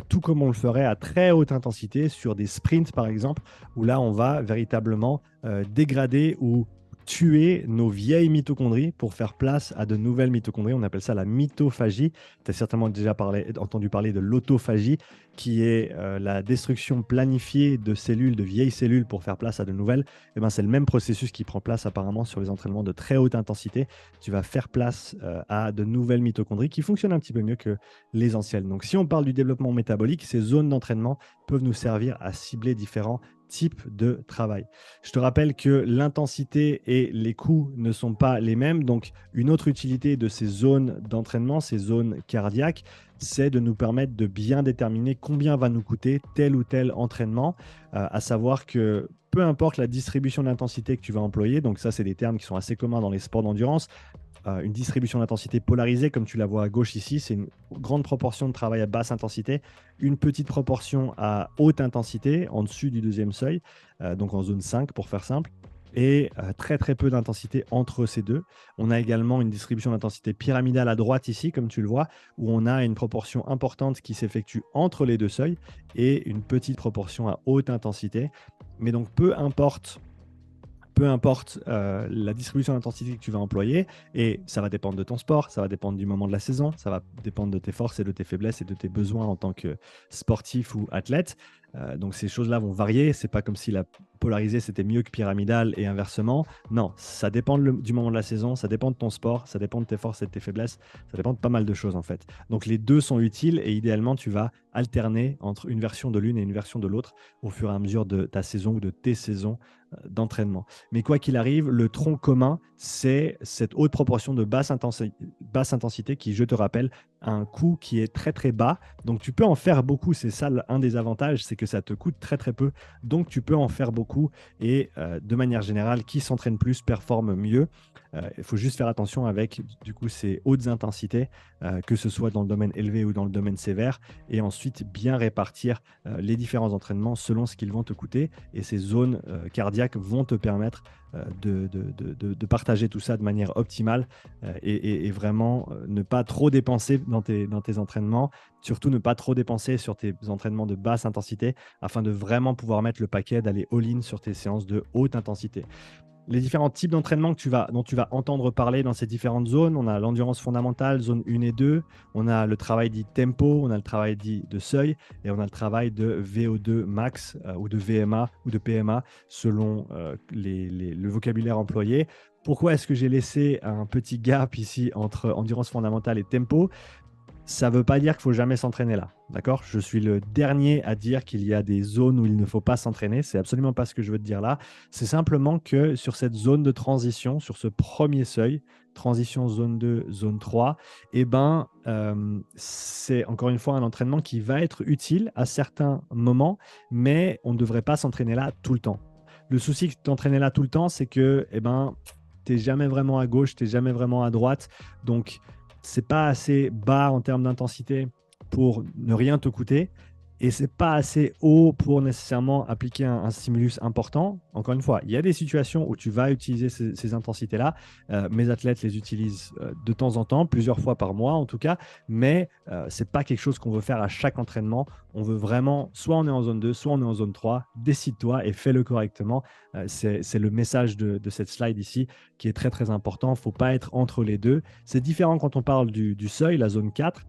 Tout comme on le ferait à très haute intensité sur des sprints par exemple, où là on va véritablement dégrader ou tuer nos vieilles mitochondries pour faire place à de nouvelles mitochondries. On appelle ça la mitophagie. Tu as certainement déjà entendu parler de l'autophagie, qui est la destruction planifiée de cellules, de vieilles cellules pour faire place à de nouvelles. Et ben, c'est le même processus qui prend place apparemment sur les entraînements de très haute intensité. Tu vas faire place à de nouvelles mitochondries qui fonctionnent un petit peu mieux que les anciennes. Donc si on parle du développement métabolique, ces zones d'entraînement peuvent nous servir à cibler différents types de travail. Je te rappelle que l'intensité et les coûts ne sont pas les mêmes. Donc, une autre utilité de ces zones d'entraînement, ces zones cardiaques, c'est de nous permettre de bien déterminer combien va nous coûter tel ou tel entraînement, à savoir que peu importe la distribution d'intensité que tu vas employer, donc ça, c'est des termes qui sont assez communs dans les sports d'endurance, une distribution d'intensité polarisée, comme tu la vois à gauche ici, c'est une grande proportion de travail à basse intensité, une petite proportion à haute intensité, en dessus du deuxième seuil, donc en zone 5 pour faire simple, et très très peu d'intensité entre ces deux. On a également une distribution d'intensité pyramidale à droite ici, comme tu le vois, où on a une proportion importante qui s'effectue entre les deux seuils et une petite proportion à haute intensité. Mais donc peu importe la distribution d'intensité que tu vas employer, et ça va dépendre de ton sport, ça va dépendre du moment de la saison, ça va dépendre de tes forces et de tes faiblesses et de tes besoins en tant que sportif ou athlète. Donc ces choses-là vont varier. C'est pas comme si la polarisée c'était mieux que pyramidale et inversement. Non, ça dépend du moment de la saison, ça dépend de ton sport, ça dépend de tes forces et de tes faiblesses, ça dépend de pas mal de choses en fait. Donc les deux sont utiles et idéalement tu vas alterner entre une version de l'une et une version de l'autre au fur et à mesure de ta saison ou de tes saisons d'entraînement. Mais quoi qu'il arrive, le tronc commun, c'est cette haute proportion de basse intensité qui, je te rappelle, a un coût qui est très très bas. Donc tu peux en faire beaucoup, c'est ça un des avantages, c'est que ça te coûte très très peu. Donc tu peux en faire beaucoup et de manière générale, qui s'entraîne plus performe mieux. Il faut juste faire attention avec du coup ces hautes intensités, que ce soit dans le domaine élevé ou dans le domaine sévère, et ensuite bien répartir les différents entraînements selon ce qu'ils vont te coûter. Et ces zones cardiaques vont te permettre de partager tout ça de manière optimale et vraiment ne pas trop dépenser dans tes entraînements, surtout ne pas trop dépenser sur tes entraînements de basse intensité afin de vraiment pouvoir mettre le paquet, d'aller all-in sur tes séances de haute intensité. Les différents types d'entraînement dont tu vas entendre parler dans ces différentes zones, on a l'endurance fondamentale, zone 1 et 2, on a le travail dit tempo, on a le travail dit de seuil, et on a le travail de VO2 max ou de VMA ou de PMA selon le vocabulaire employé. Pourquoi est-ce que j'ai laissé un petit gap ici entre endurance fondamentale et tempo ? Ça ne veut pas dire qu'il ne faut jamais s'entraîner là. D'accord? Je suis le dernier à dire qu'il y a des zones où il ne faut pas s'entraîner. C'est absolument pas ce que je veux te dire là. C'est simplement que sur cette zone de transition, sur ce premier seuil, transition zone 2, zone 3, eh ben, c'est encore une fois un entraînement qui va être utile à certains moments, mais on ne devrait pas s'entraîner là tout le temps. Le souci que t'entraîner là tout le temps, c'est que eh ben, tu n'es jamais vraiment à gauche, tu n'es jamais vraiment à droite. Donc, c'est pas assez bas en termes d'intensité pour ne rien te coûter et c'est pas assez haut pour nécessairement appliquer un stimulus important. Encore une fois, il y a des situations où tu vas utiliser ces intensités-là. Mes athlètes les utilisent de temps en temps, plusieurs fois par mois en tout cas, mais c'est pas quelque chose qu'on veut faire à chaque entraînement. On veut vraiment, soit on est en zone 2, soit on est en zone 3, décide-toi et fais-le correctement. C'est le message de cette slide ici qui est très très important. Il ne faut pas être entre les deux. C'est différent quand on parle du seuil, la zone 4,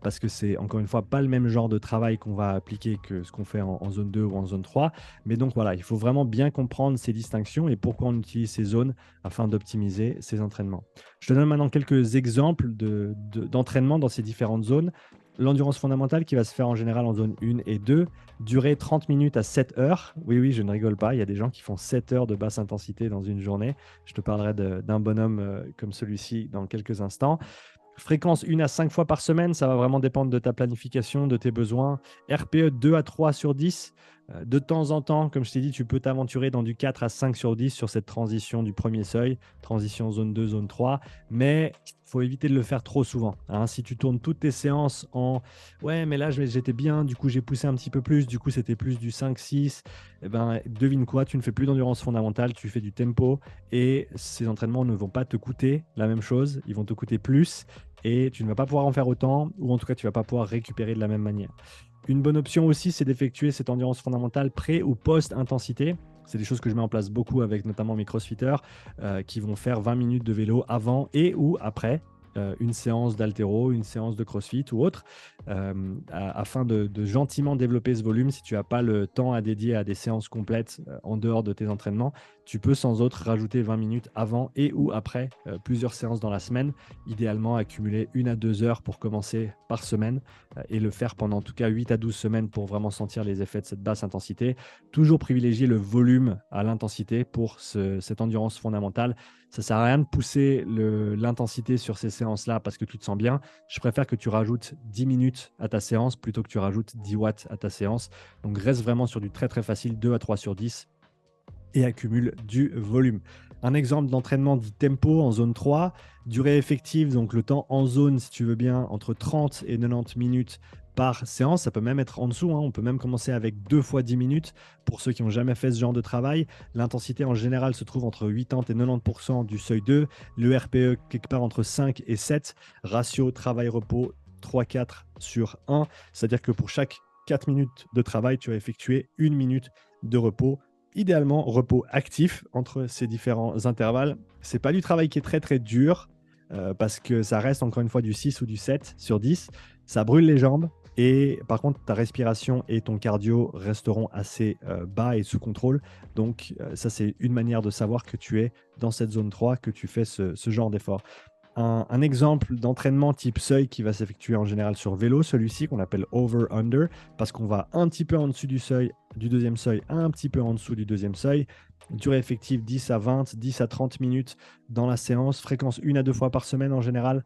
parce que c'est encore une fois pas le même genre de travail qu'on va appliquer que ce qu'on fait en zone 2 ou en zone 3. Mais donc voilà, il faut vraiment bien comprendre ces distinctions et pourquoi on utilise ces zones afin d'optimiser ces entraînements. Je te donne maintenant quelques exemples d'entraînement dans ces différentes zones. L'endurance fondamentale qui va se faire en général en zone 1 et 2, durer 30 minutes à 7 heures. Oui, oui, je ne rigole pas. Il y a des gens qui font 7 heures de basse intensité dans une journée. Je te parlerai d'un bonhomme comme celui-ci dans quelques instants. Fréquence 1 à 5 fois par semaine, ça va vraiment dépendre de ta planification, de tes besoins. RPE 2 à 3 sur 10. De temps en temps, comme je t'ai dit, tu peux t'aventurer dans du 4 à 5 sur 10 sur cette transition du premier seuil, transition zone 2, zone 3. Mais il faut éviter de le faire trop souvent. Hein. Si tu tournes toutes tes séances en « ouais, mais là, j'étais bien, du coup, j'ai poussé un petit peu plus, du coup, c'était plus du 5-6 », eh ben, devine quoi, tu ne fais plus d'endurance fondamentale, tu fais du tempo et ces entraînements ne vont pas te coûter la même chose, ils vont te coûter plus et tu ne vas pas pouvoir en faire autant, ou en tout cas, tu ne vas pas pouvoir récupérer de la même manière. Une bonne option aussi, c'est d'effectuer cette endurance fondamentale pré- ou post-intensité. C'est des choses que je mets en place beaucoup avec notamment mes crossfitters qui vont faire 20 minutes de vélo avant et ou après une séance d'haltéro, une séance de crossfit ou autre, afin de gentiment développer ce volume. Si tu n'as pas le temps à dédier à des séances complètes en dehors de tes entraînements, tu peux sans autre rajouter 20 minutes avant et ou après plusieurs séances dans la semaine, idéalement accumuler 1 à 2 heures pour commencer par semaine et le faire pendant en tout cas 8 à 12 semaines pour vraiment sentir les effets de cette basse intensité. Toujours privilégier le volume à l'intensité pour cette endurance fondamentale. Ça ne sert à rien de pousser l'intensité sur ces séances-là parce que tu te sens bien. Je préfère que tu rajoutes 10 minutes à ta séance plutôt que tu rajoutes 10 watts à ta séance. Donc reste vraiment sur du très très facile, 2 à 3 sur 10 et accumule du volume. Un exemple d'entraînement dit tempo en zone 3, durée effective, donc le temps en zone, si tu veux bien, entre 30 et 90 minutes par séance. Ça peut même être en dessous, hein. On peut même commencer avec 2 fois 10 minutes pour ceux qui n'ont jamais fait ce genre de travail. L'intensité en général se trouve entre 80 et 90% du seuil 2, le RPE quelque part entre 5 et 7, ratio travail-repos 3-4 sur 1, c'est-à-dire que pour chaque 4 minutes de travail, tu vas effectuer 1 minute de repos. Idéalement, repos actif entre ces différents intervalles. C'est pas du travail qui est très très dur parce que ça reste encore une fois du 6 ou du 7 sur 10. Ça brûle les jambes et par contre, ta respiration et ton cardio resteront assez bas et sous contrôle. Donc, ça, c'est une manière de savoir que tu es dans cette zone 3, que tu fais ce genre d'effort. Un exemple d'entraînement type seuil qui va s'effectuer en général sur vélo, celui-ci qu'on appelle over-under, parce qu'on va un petit peu en dessus du seuil, du deuxième seuil, un petit peu en dessous du deuxième seuil. Durée effective 10 à 20, 10 à 30 minutes dans la séance, fréquence 1 à 2 fois par semaine en général.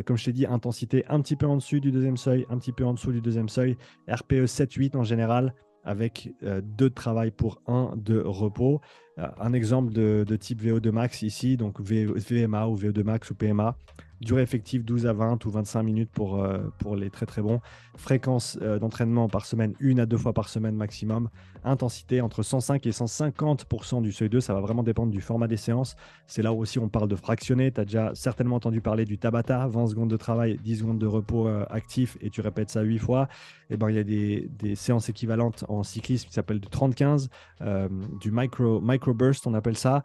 Comme je t'ai dit, intensité un petit peu en dessus du deuxième seuil, un petit peu en dessous du deuxième seuil. RPE 7-8 en général, avec 2 de travail pour 1 de repos. Un exemple de type VO2 max ici, donc VMA ou VO2 max ou PMA. Durée effective 12 à 20 ou 25 minutes pour les très très bons. Fréquence d'entraînement par semaine, 1 à 2 fois par semaine maximum. Intensité entre 105 et 150% du seuil 2. Ça va vraiment dépendre du format des séances. C'est là où aussi on parle de fractionner. Tu as déjà certainement entendu parler du Tabata, 20 secondes de travail, 10 secondes de repos actif et tu répètes ça 8 fois. Et ben, il y a des séances équivalentes en cyclisme qui s'appellent du 30-15, du micro-burst, on appelle ça,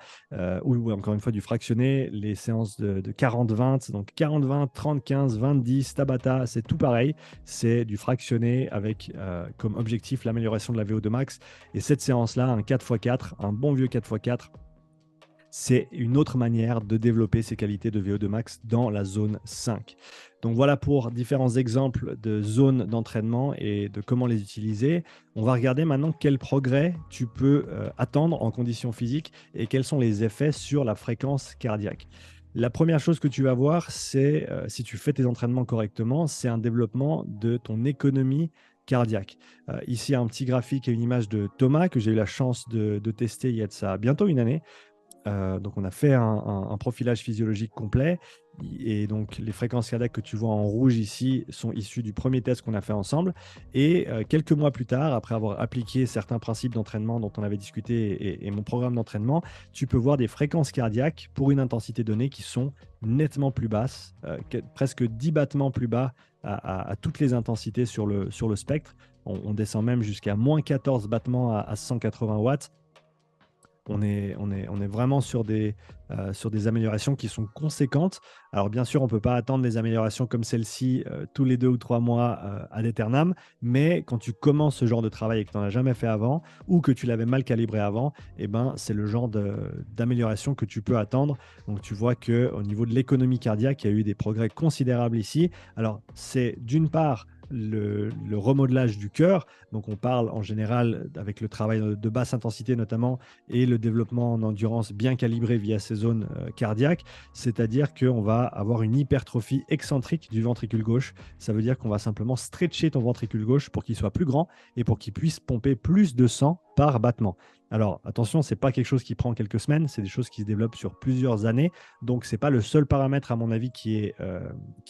ou encore une fois du fractionné, les séances de 40-20. Donc 40-20, 30-15, 20-10, Tabata, c'est tout pareil. C'est du fractionné avec comme objectif l'amélioration de la VO2 max. Et cette séance-là, un 4x4, un bon vieux 4x4, c'est une autre manière de développer ses qualités de VO2 max dans la zone 5. Donc voilà pour différents exemples de zones d'entraînement et de comment les utiliser. On va regarder maintenant quel progrès tu peux attendre en conditions physiques et quels sont les effets sur la fréquence cardiaque. La première chose que tu vas voir, c'est si tu fais tes entraînements correctement, c'est un développement de ton économie cardiaque. Ici, un petit graphique et une image de Thomas que j'ai eu la chance de tester il y a de ça bientôt une année. Donc on a fait un profilage physiologique complet et donc les fréquences cardiaques que tu vois en rouge ici sont issues du premier test qu'on a fait ensemble et quelques mois plus tard, après avoir appliqué certains principes d'entraînement dont on avait discuté et mon programme d'entraînement, tu peux voir des fréquences cardiaques pour une intensité donnée qui sont nettement plus basses, presque 10 battements plus bas à toutes les intensités sur le spectre. On descend même jusqu'à moins 14 battements à 180 watts. On est vraiment sur des améliorations qui sont conséquentes. Alors bien sûr, on ne peut pas attendre des améliorations comme celle-ci tous les 2 ou 3 mois ad aeternam, mais quand tu commences ce genre de travail et que tu n'en as jamais fait avant ou que tu l'avais mal calibré avant, eh ben, c'est le genre d'amélioration que tu peux attendre. Donc tu vois qu'au niveau de l'économie cardiaque, il y a eu des progrès considérables ici. Alors c'est d'une part le remodelage du cœur. Donc on parle en général avec le travail de basse intensité notamment et le développement en endurance bien calibré via ces zones cardiaques, c'est-à-dire qu'on va avoir une hypertrophie excentrique du ventricule gauche. Ça veut dire qu'on va simplement stretcher ton ventricule gauche pour qu'il soit plus grand et pour qu'il puisse pomper plus de sang par battement. Alors attention, ce n'est pas quelque chose qui prend quelques semaines, c'est des choses qui se développent sur plusieurs années, donc ce n'est pas le seul paramètre à mon avis qui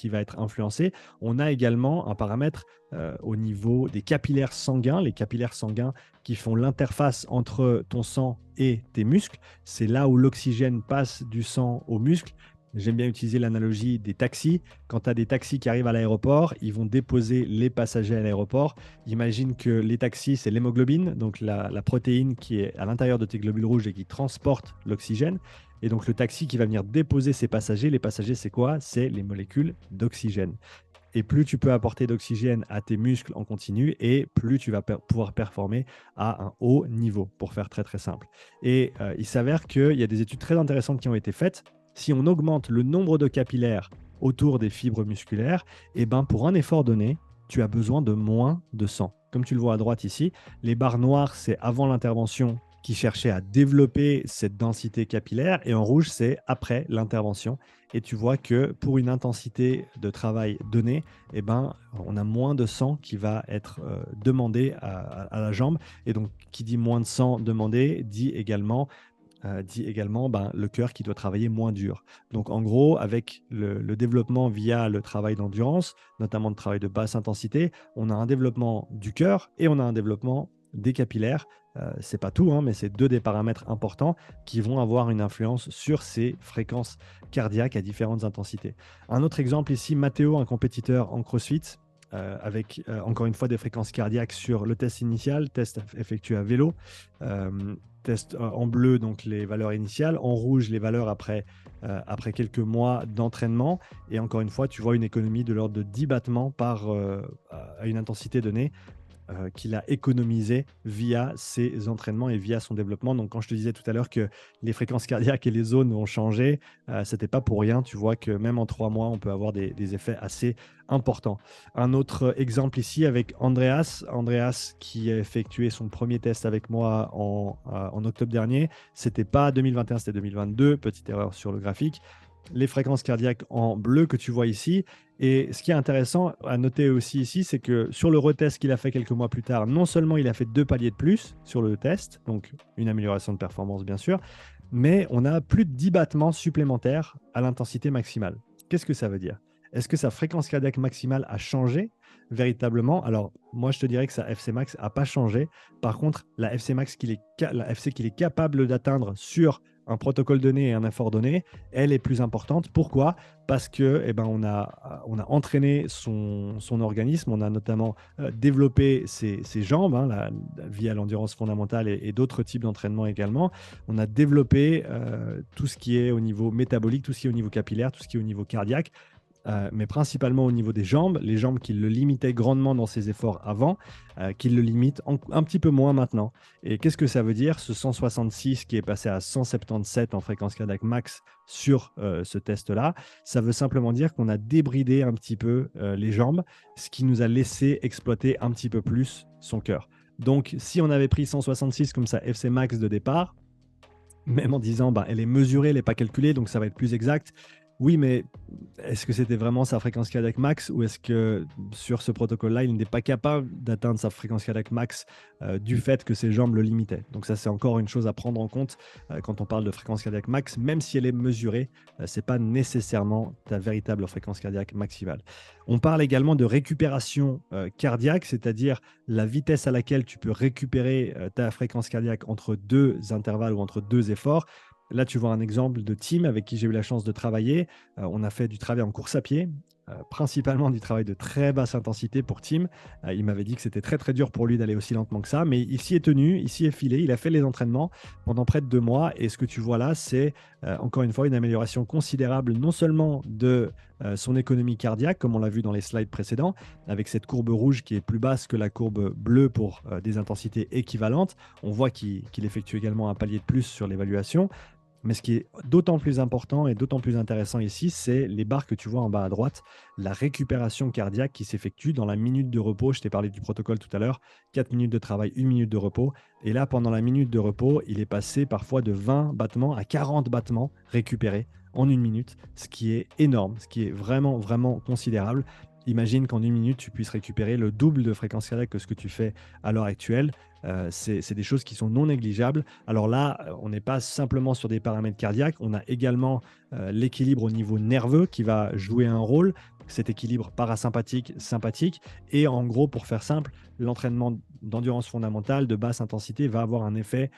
va être influencé. On a également un paramètre au niveau des capillaires sanguins, les capillaires sanguins qui font l'interface entre ton sang et tes muscles. C'est là où l'oxygène passe du sang aux muscles. J'aime bien utiliser l'analogie des taxis. Quand tu as des taxis qui arrivent à l'aéroport, ils vont déposer les passagers à l'aéroport. Imagine que les taxis, c'est l'hémoglobine, donc la protéine qui est à l'intérieur de tes globules rouges et qui transporte l'oxygène. Et donc le taxi qui va venir déposer ses passagers, les passagers, c'est quoi? C'est les molécules d'oxygène. Et plus tu peux apporter d'oxygène à tes muscles en continu, et plus tu vas pouvoir performer à un haut niveau, pour faire très très simple. Et il s'avère qu'il y a des études très intéressantes qui ont été faites. Si on augmente le nombre de capillaires autour des fibres musculaires, et ben pour un effort donné, tu as besoin de moins de sang. Comme tu le vois à droite ici, les barres noires, c'est avant l'intervention qui cherchait à développer cette densité capillaire, et en rouge, c'est après l'intervention. Et tu vois que pour une intensité de travail donnée, eh ben, on a moins de sang qui va être demandé à la jambe. Et donc, qui dit moins de sang demandé, dit également le cœur qui doit travailler moins dur. Donc en gros, avec le développement via le travail d'endurance, notamment le travail de basse intensité, on a un développement du cœur et on a un développement des capillaires. C'est pas tout, hein, mais c'est deux des paramètres importants qui vont avoir une influence sur ces fréquences cardiaques à différentes intensités. Un autre exemple ici, Matteo, un compétiteur en CrossFit, avec encore une fois des fréquences cardiaques sur le test initial, test effectué à vélo, test en bleu, donc les valeurs initiales, en rouge, les valeurs après quelques mois d'entraînement. Et encore une fois, tu vois une économie de l'ordre de 10 battements à une intensité donnée qu'il a économisé via ses entraînements et via son développement. Donc, quand je te disais tout à l'heure que les fréquences cardiaques et les zones ont changé, ce n'était pas pour rien. Tu vois que même en 3 mois, on peut avoir des effets assez importants. Un autre exemple ici avec Andreas. Andreas qui a effectué son premier test avec moi en octobre dernier. Ce n'était pas 2021, c'était 2022. Petite erreur sur le graphique. Les fréquences cardiaques en bleu que tu vois ici. Et ce qui est intéressant à noter aussi ici, c'est que sur le retest qu'il a fait quelques mois plus tard, non seulement il a fait 2 paliers de plus sur le test, donc une amélioration de performance bien sûr, mais on a plus de 10 battements supplémentaires à l'intensité maximale. Qu'est-ce que ça veut dire? Est-ce que sa fréquence cardiaque maximale a changé véritablement? Alors, moi, je te dirais que sa FC max n'a pas changé. Par contre, la FC max qu'il est capable d'atteindre sur un protocole donné et un effort donné, elle est plus importante. Pourquoi? Parce que on a entraîné son organisme, on a notamment développé ses jambes via l'endurance fondamentale et d'autres types d'entraînement également. On a développé tout ce qui est au niveau métabolique, tout ce qui est au niveau capillaire, tout ce qui est au niveau cardiaque. mais principalement au niveau des jambes, les jambes qui le limitaient grandement dans ses efforts avant, qui le limitent un petit peu moins maintenant. Et qu'est-ce que ça veut dire? Ce 166 qui est passé à 177 en fréquence cardiaque max sur ce test-là, ça veut simplement dire qu'on a débridé un petit peu les jambes, ce qui nous a laissé exploiter un petit peu plus son cœur. Donc, si on avait pris 166 comme ça, FC max de départ, même en disant bah, elle est mesurée, elle n'est pas calculée, donc ça va être plus exact. Oui, mais est-ce que c'était vraiment sa fréquence cardiaque max ou est-ce que sur ce protocole-là, il n'était pas capable d'atteindre sa fréquence cardiaque max du fait que ses jambes le limitaient? Donc ça, c'est encore une chose à prendre en compte quand on parle de fréquence cardiaque max, même si elle est mesurée, ce n'est pas nécessairement ta véritable fréquence cardiaque maximale. On parle également de récupération cardiaque, c'est-à-dire la vitesse à laquelle tu peux récupérer ta fréquence cardiaque entre deux intervalles ou entre deux efforts. Là, tu vois un exemple de Tim avec qui j'ai eu la chance de travailler. On a fait du travail en course à pied, principalement du travail de très basse intensité pour Tim. Il m'avait dit que c'était très très dur pour lui d'aller aussi lentement que ça, mais il s'y est tenu, il s'y est filé, il a fait les entraînements pendant près de 2 mois. Et ce que tu vois là, c'est encore une fois une amélioration considérable, non seulement de son économie cardiaque, comme on l'a vu dans les slides précédents, avec cette courbe rouge qui est plus basse que la courbe bleue pour des intensités équivalentes. On voit qu'il effectue également un palier de plus sur l'évaluation. Mais ce qui est d'autant plus important et d'autant plus intéressant ici, c'est les barres que tu vois en bas à droite, la récupération cardiaque qui s'effectue dans la minute de repos. Je t'ai parlé du protocole tout à l'heure, 4 minutes de travail, 1 minute de repos. Et là, pendant la minute de repos, il est passé parfois de 20 battements à 40 battements récupérés en 1 minute, ce qui est énorme, ce qui est vraiment, vraiment considérable. Imagine qu'en 1 minute, tu puisses récupérer le double de fréquence cardiaque que ce que tu fais à l'heure actuelle. C'est des choses qui sont non négligeables. Alors là, on n'est pas simplement sur des paramètres cardiaques, on a également l'équilibre au niveau nerveux qui va jouer un rôle, cet équilibre parasympathique, sympathique. Et en gros, pour faire simple, l'entraînement d'endurance fondamentale de basse intensité va avoir un effet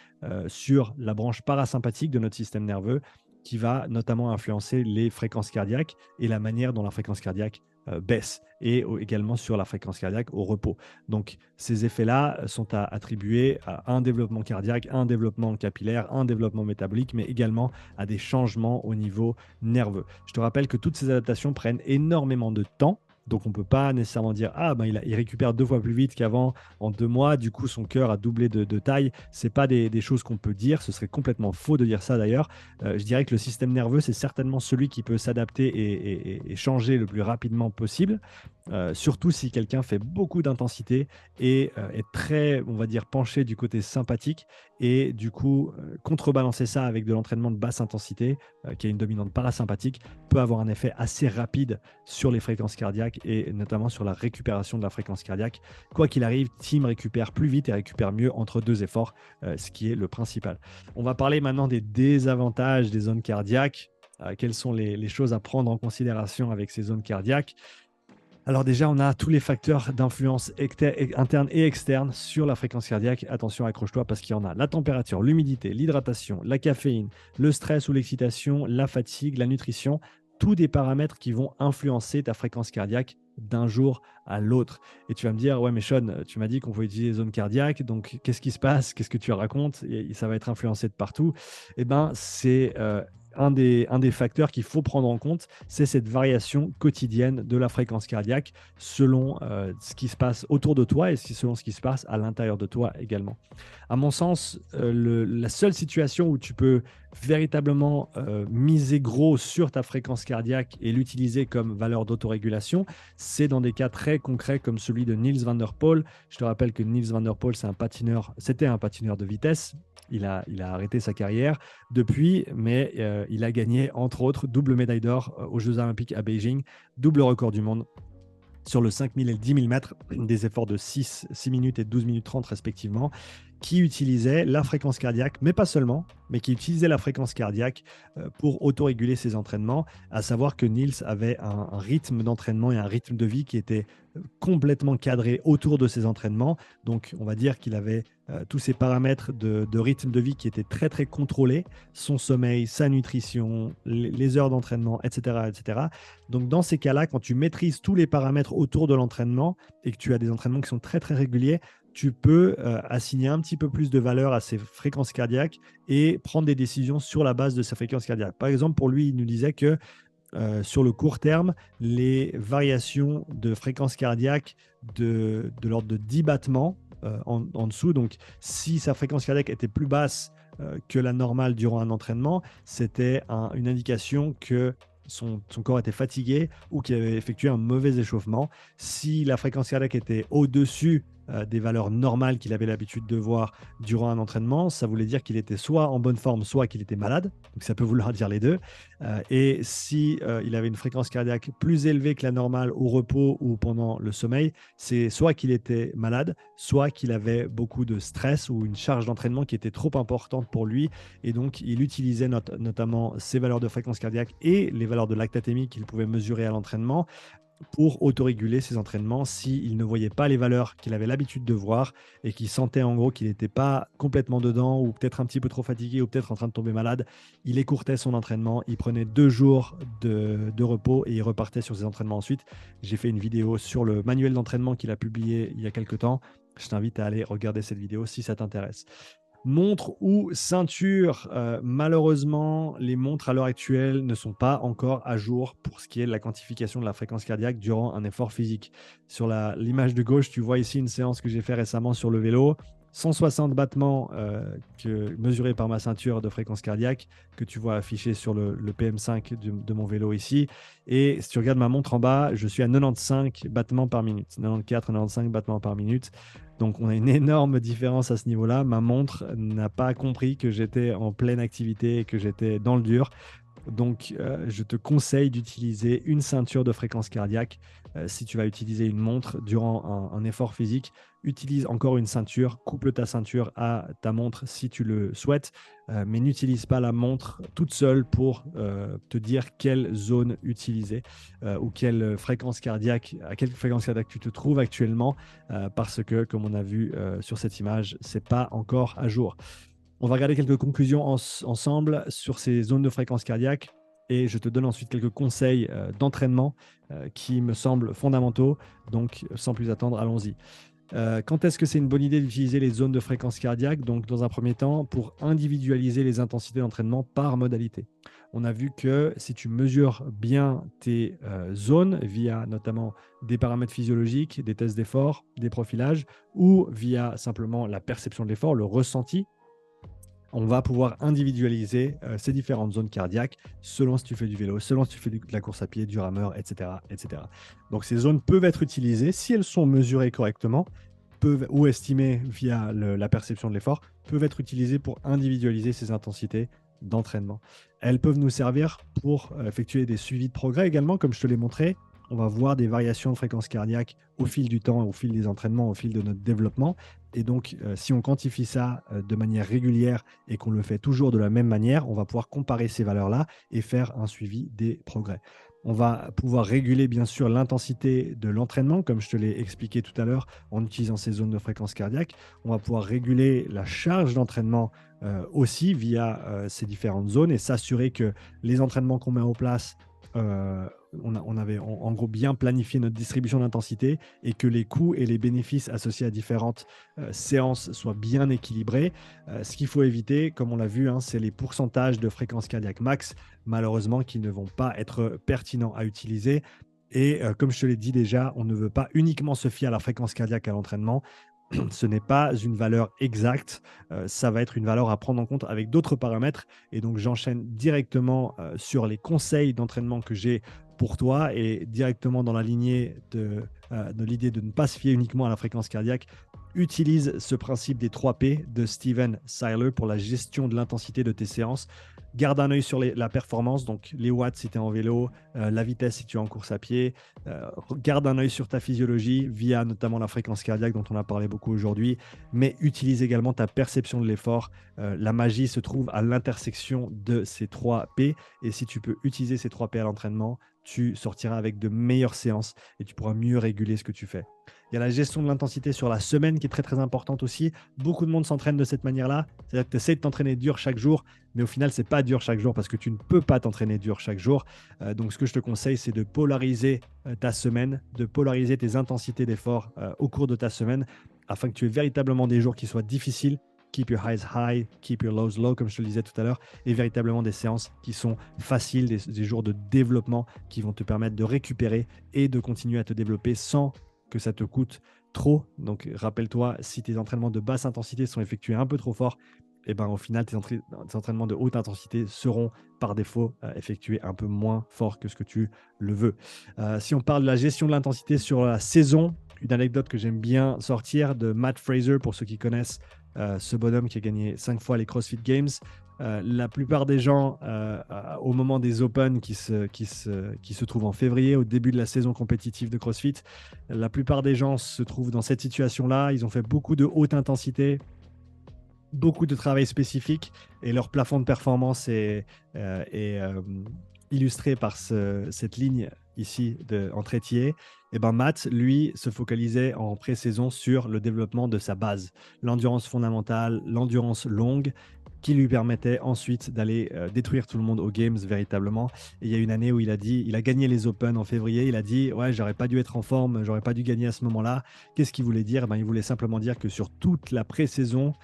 sur la branche parasympathique de notre système nerveux qui va notamment influencer les fréquences cardiaques et la manière dont la fréquence cardiaque baisse et également sur la fréquence cardiaque au repos. Donc ces effets-là sont à attribuer à un développement cardiaque, un développement capillaire, un développement métabolique, mais également à des changements au niveau nerveux. Je te rappelle que toutes ces adaptations prennent énormément de temps. Donc, on ne peut pas nécessairement dire ah, ben, il récupère 2 fois plus vite qu'avant en 2 mois, du coup, son cœur a doublé de taille. Ce n'est pas des choses qu'on peut dire. Ce serait complètement faux de dire ça d'ailleurs. Je dirais que le système nerveux, c'est certainement celui qui peut s'adapter et changer le plus rapidement possible. Surtout si quelqu'un fait beaucoup d'intensité et est très, on va dire, penché du côté sympathique et du coup, contrebalancer ça avec de l'entraînement de basse intensité qui a une dominante parasympathique peut avoir un effet assez rapide sur les fréquences cardiaques et notamment sur la récupération de la fréquence cardiaque. Quoi qu'il arrive, Tim récupère plus vite et récupère mieux entre 2 efforts, ce qui est le principal. On va parler maintenant des désavantages des zones cardiaques. Quelles sont les choses à prendre en considération avec ces zones cardiaques? Alors déjà, on a tous les facteurs d'influence interne et externe sur la fréquence cardiaque. Attention, accroche-toi parce qu'il y en a. La température, l'humidité, l'hydratation, la caféine, le stress ou l'excitation, la fatigue, la nutrition, tous des paramètres qui vont influencer ta fréquence cardiaque d'un jour à l'autre. Et tu vas me dire, ouais mais Sean, tu m'as dit qu'on pouvait utiliser les zones cardiaques, donc qu'est-ce qui se passe? Qu'est-ce que tu racontes? Et ça va être influencé de partout. Eh bien, c'est un des facteurs qu'il faut prendre en compte, c'est cette variation quotidienne de la fréquence cardiaque selon ce qui se passe autour de toi et selon ce qui se passe à l'intérieur de toi également. À mon sens, la seule situation où tu peux véritablement miser gros sur ta fréquence cardiaque et l'utiliser comme valeur d'autorégulation, c'est dans des cas très concrets comme celui de Nils van der Poel. Je te rappelle que Nils van der Poel, c'était un patineur de vitesse. Il a arrêté sa carrière depuis, mais il a gagné, entre autres, double médaille d'or aux Jeux Olympiques à Beijing, double record du monde sur le 5000 et le 10 000 mètres, des efforts de 6 minutes et 12 minutes 30 respectivement, qui utilisait la fréquence cardiaque, mais pas seulement, mais qui utilisait la fréquence cardiaque pour autoréguler ses entraînements, à savoir que Nils avait un rythme d'entraînement et un rythme de vie qui était complètement cadré autour de ses entraînements. Donc, on va dire qu'il avait tous ces paramètres de rythme de vie qui étaient très, très contrôlés, son sommeil, sa nutrition, les heures d'entraînement, etc., etc. Donc, dans ces cas-là, quand tu maîtrises tous les paramètres autour de l'entraînement et que tu as des entraînements qui sont très, très réguliers, tu peux assigner un petit peu plus de valeur à ses fréquences cardiaques et prendre des décisions sur la base de sa fréquence cardiaque. Par exemple, pour lui, il nous disait que sur le court terme, les variations de fréquence cardiaque de l'ordre de 10 battements en dessous. Donc, si sa fréquence cardiaque était plus basse que la normale durant un entraînement, c'était une indication que son corps était fatigué ou qu'il avait effectué un mauvais échauffement. Si la fréquence cardiaque était au-dessus des valeurs normales qu'il avait l'habitude de voir durant un entraînement, ça voulait dire qu'il était soit en bonne forme, soit qu'il était malade. Donc ça peut vouloir dire les deux. Et si il avait une fréquence cardiaque plus élevée que la normale au repos ou pendant le sommeil, c'est soit qu'il était malade, soit qu'il avait beaucoup de stress ou une charge d'entraînement qui était trop importante pour lui. Et donc, il utilisait notamment ses valeurs de fréquence cardiaque et les valeurs de lactatémie qu'il pouvait mesurer à l'entraînement pour autoréguler ses entraînements s'il ne voyait pas les valeurs qu'il avait l'habitude de voir et qu'il sentait en gros qu'il n'était pas complètement dedans ou peut-être un petit peu trop fatigué ou peut-être en train de tomber malade. Il écourtait son entraînement, il prenait 2 jours de repos et il repartait sur ses entraînements ensuite. J'ai fait une vidéo sur le manuel d'entraînement qu'il a publié il y a quelques temps. Je t'invite à aller regarder cette vidéo si ça t'intéresse. Montre ou ceinture, malheureusement, les montres à l'heure actuelle ne sont pas encore à jour pour ce qui est de la quantification de la fréquence cardiaque durant un effort physique. Sur l'image de gauche, tu vois ici une séance que j'ai fait récemment sur le vélo. 160 battements mesurés par ma ceinture de fréquence cardiaque que tu vois affiché sur le PM5 de mon vélo ici. Et si tu regardes ma montre en bas, je suis à 95 battements par minute, 94, 95 battements par minute. Donc, on a une énorme différence à ce niveau-là. Ma montre n'a pas compris que j'étais en pleine activité et que j'étais dans le dur. Donc, je te conseille d'utiliser une ceinture de fréquence cardiaque. Si tu vas utiliser une montre durant un effort physique, utilise encore une ceinture, couple ta ceinture à ta montre si tu le souhaites, mais n'utilise pas la montre toute seule pour te dire quelle zone utiliser ou quelle fréquence cardiaque, à quelle fréquence cardiaque tu te trouves actuellement, parce que, comme on a vu sur cette image, c'est pas encore à jour. On va regarder quelques conclusions ensemble sur ces zones de fréquence cardiaque et je te donne ensuite quelques conseils d'entraînement qui me semblent fondamentaux. Donc, sans plus attendre, allons-y. Quand est-ce que c'est une bonne idée d'utiliser les zones de fréquence cardiaque? Donc, dans un premier temps, pour individualiser les intensités d'entraînement par modalité. On a vu que si tu mesures bien tes zones via notamment des paramètres physiologiques, des tests d'effort, des profilages ou via simplement la perception de l'effort, le ressenti, on va pouvoir individualiser ces différentes zones cardiaques selon si tu fais du vélo, selon si tu fais de la course à pied, du rameur, etc., etc. Donc ces zones peuvent être utilisées si elles sont mesurées correctement ou estimées via la perception de l'effort, peuvent être utilisées pour individualiser ces intensités d'entraînement. Elles peuvent nous servir pour effectuer des suivis de progrès également, comme je te l'ai montré. On va voir des variations de fréquence cardiaque au fil du temps, au fil des entraînements, au fil de notre développement. Et donc, si on quantifie ça de manière régulière et qu'on le fait toujours de la même manière, on va pouvoir comparer ces valeurs-là et faire un suivi des progrès. On va pouvoir réguler, bien sûr, l'intensité de l'entraînement, comme je te l'ai expliqué tout à l'heure, en utilisant ces zones de fréquence cardiaque. On va pouvoir réguler la charge d'entraînement aussi via ces différentes zones et s'assurer que les entraînements qu'on met en place on avait en gros bien planifié notre distribution d'intensité et que les coûts et les bénéfices associés à différentes séances soient bien équilibrés. Ce qu'il faut éviter, comme on l'a vu, c'est les pourcentages de fréquence cardiaque max, malheureusement, qui ne vont pas être pertinents à utiliser. Et comme je te l'ai dit déjà, on ne veut pas uniquement se fier à la fréquence cardiaque à l'entraînement. Ce n'est pas une valeur exacte, ça va être une valeur à prendre en compte avec d'autres paramètres. Et donc, j'enchaîne directement sur les conseils d'entraînement que j'ai pour toi et directement dans la lignée de l'idée de ne pas se fier uniquement à la fréquence cardiaque. Utilise ce principe des 3 P de Steven Seiler pour la gestion de l'intensité de tes séances. Garde un œil sur la performance, donc les watts si tu es en vélo, la vitesse si tu es en course à pied. Garde un œil sur ta physiologie via notamment la fréquence cardiaque dont on a parlé beaucoup aujourd'hui, mais utilise également ta perception de l'effort. La magie se trouve à l'intersection de ces 3 P et si tu peux utiliser ces 3 P à l'entraînement, tu sortiras avec de meilleures séances et tu pourras mieux réguler ce que tu fais. Il y a la gestion de l'intensité sur la semaine qui est très très importante aussi. Beaucoup de monde s'entraîne de cette manière-là. C'est-à-dire que tu essaies de t'entraîner dur chaque jour, mais au final, c'est pas dur chaque jour parce que tu ne peux pas t'entraîner dur chaque jour. Donc, ce que je te conseille, c'est de polariser ta semaine, de polariser tes intensités d'effort au cours de ta semaine afin que tu aies véritablement des jours qui soient difficiles, keep your highs high, keep your lows low, comme je te le disais tout à l'heure, et véritablement des séances qui sont faciles, des jours de développement qui vont te permettre de récupérer et de continuer à te développer sans que ça te coûte trop. Donc rappelle-toi, si tes entraînements de basse intensité sont effectués un peu trop fort, et ben au final tes entraînements de haute intensité seront par défaut effectués un peu moins fort que ce que tu le veux. Si on parle de la gestion de l'intensité sur la saison, une anecdote que j'aime bien sortir de Matt Fraser, pour ceux qui connaissent ce bonhomme qui a gagné 5 fois les CrossFit Games. La plupart des gens, au moment des Open qui se trouvent en février, au début de la saison compétitive de CrossFit, la plupart des gens se trouvent dans cette situation-là. Ils ont fait beaucoup de haute intensité, beaucoup de travail spécifique, et leur plafond de performance est illustré par cette ligne ici en trétier. Et ben Matt, lui, se focalisait en pré-saison sur le développement de sa base, l'endurance fondamentale, l'endurance longue, qui lui permettait ensuite d'aller détruire tout le monde aux Games véritablement. Et il y a une année où il a gagné les Open en février, il a dit ouais, j'aurais pas dû être en forme, j'aurais pas dû gagner à ce moment-là. Qu'est-ce qu'il voulait dire? Ben, il voulait simplement dire que sur toute la pré-saison,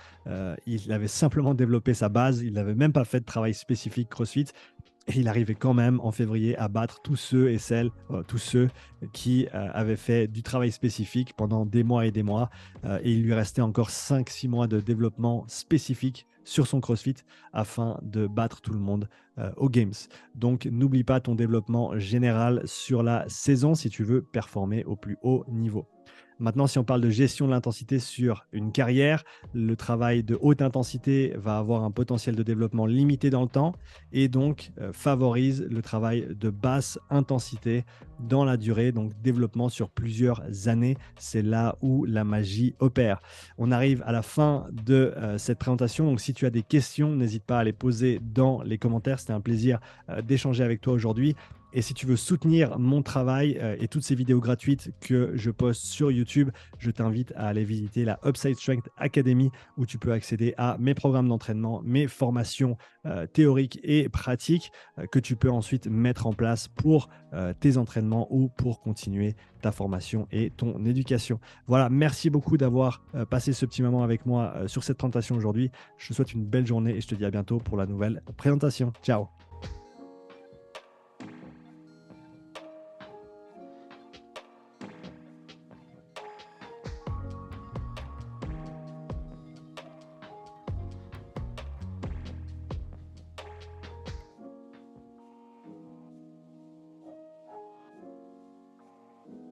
il avait simplement développé sa base, il n'avait même pas fait de travail spécifique CrossFit. Et il arrivait quand même en février à battre tous ceux et celles, tous ceux qui avaient fait du travail spécifique pendant des mois et des mois. Et il lui restait encore 5-6 mois de développement spécifique sur son CrossFit afin de battre tout le monde aux Games. Donc n'oublie pas ton développement général sur la saison si tu veux performer au plus haut niveau. Maintenant, si on parle de gestion de l'intensité sur une carrière, le travail de haute intensité va avoir un potentiel de développement limité dans le temps et donc favorise le travail de basse intensité dans la durée, donc développement sur plusieurs années. C'est là où la magie opère. On arrive à la fin de cette présentation, donc si tu as des questions, n'hésite pas à les poser dans les commentaires. C'était un plaisir d'échanger avec toi aujourd'hui. Et si tu veux soutenir mon travail et toutes ces vidéos gratuites que je poste sur YouTube, je t'invite à aller visiter la Upside Strength Academy où tu peux accéder à mes programmes d'entraînement, mes formations théoriques et pratiques que tu peux ensuite mettre en place pour tes entraînements ou pour continuer ta formation et ton éducation. Voilà, merci beaucoup d'avoir passé ce petit moment avec moi sur cette présentation aujourd'hui. Je te souhaite une belle journée et je te dis à bientôt pour la nouvelle présentation. Ciao!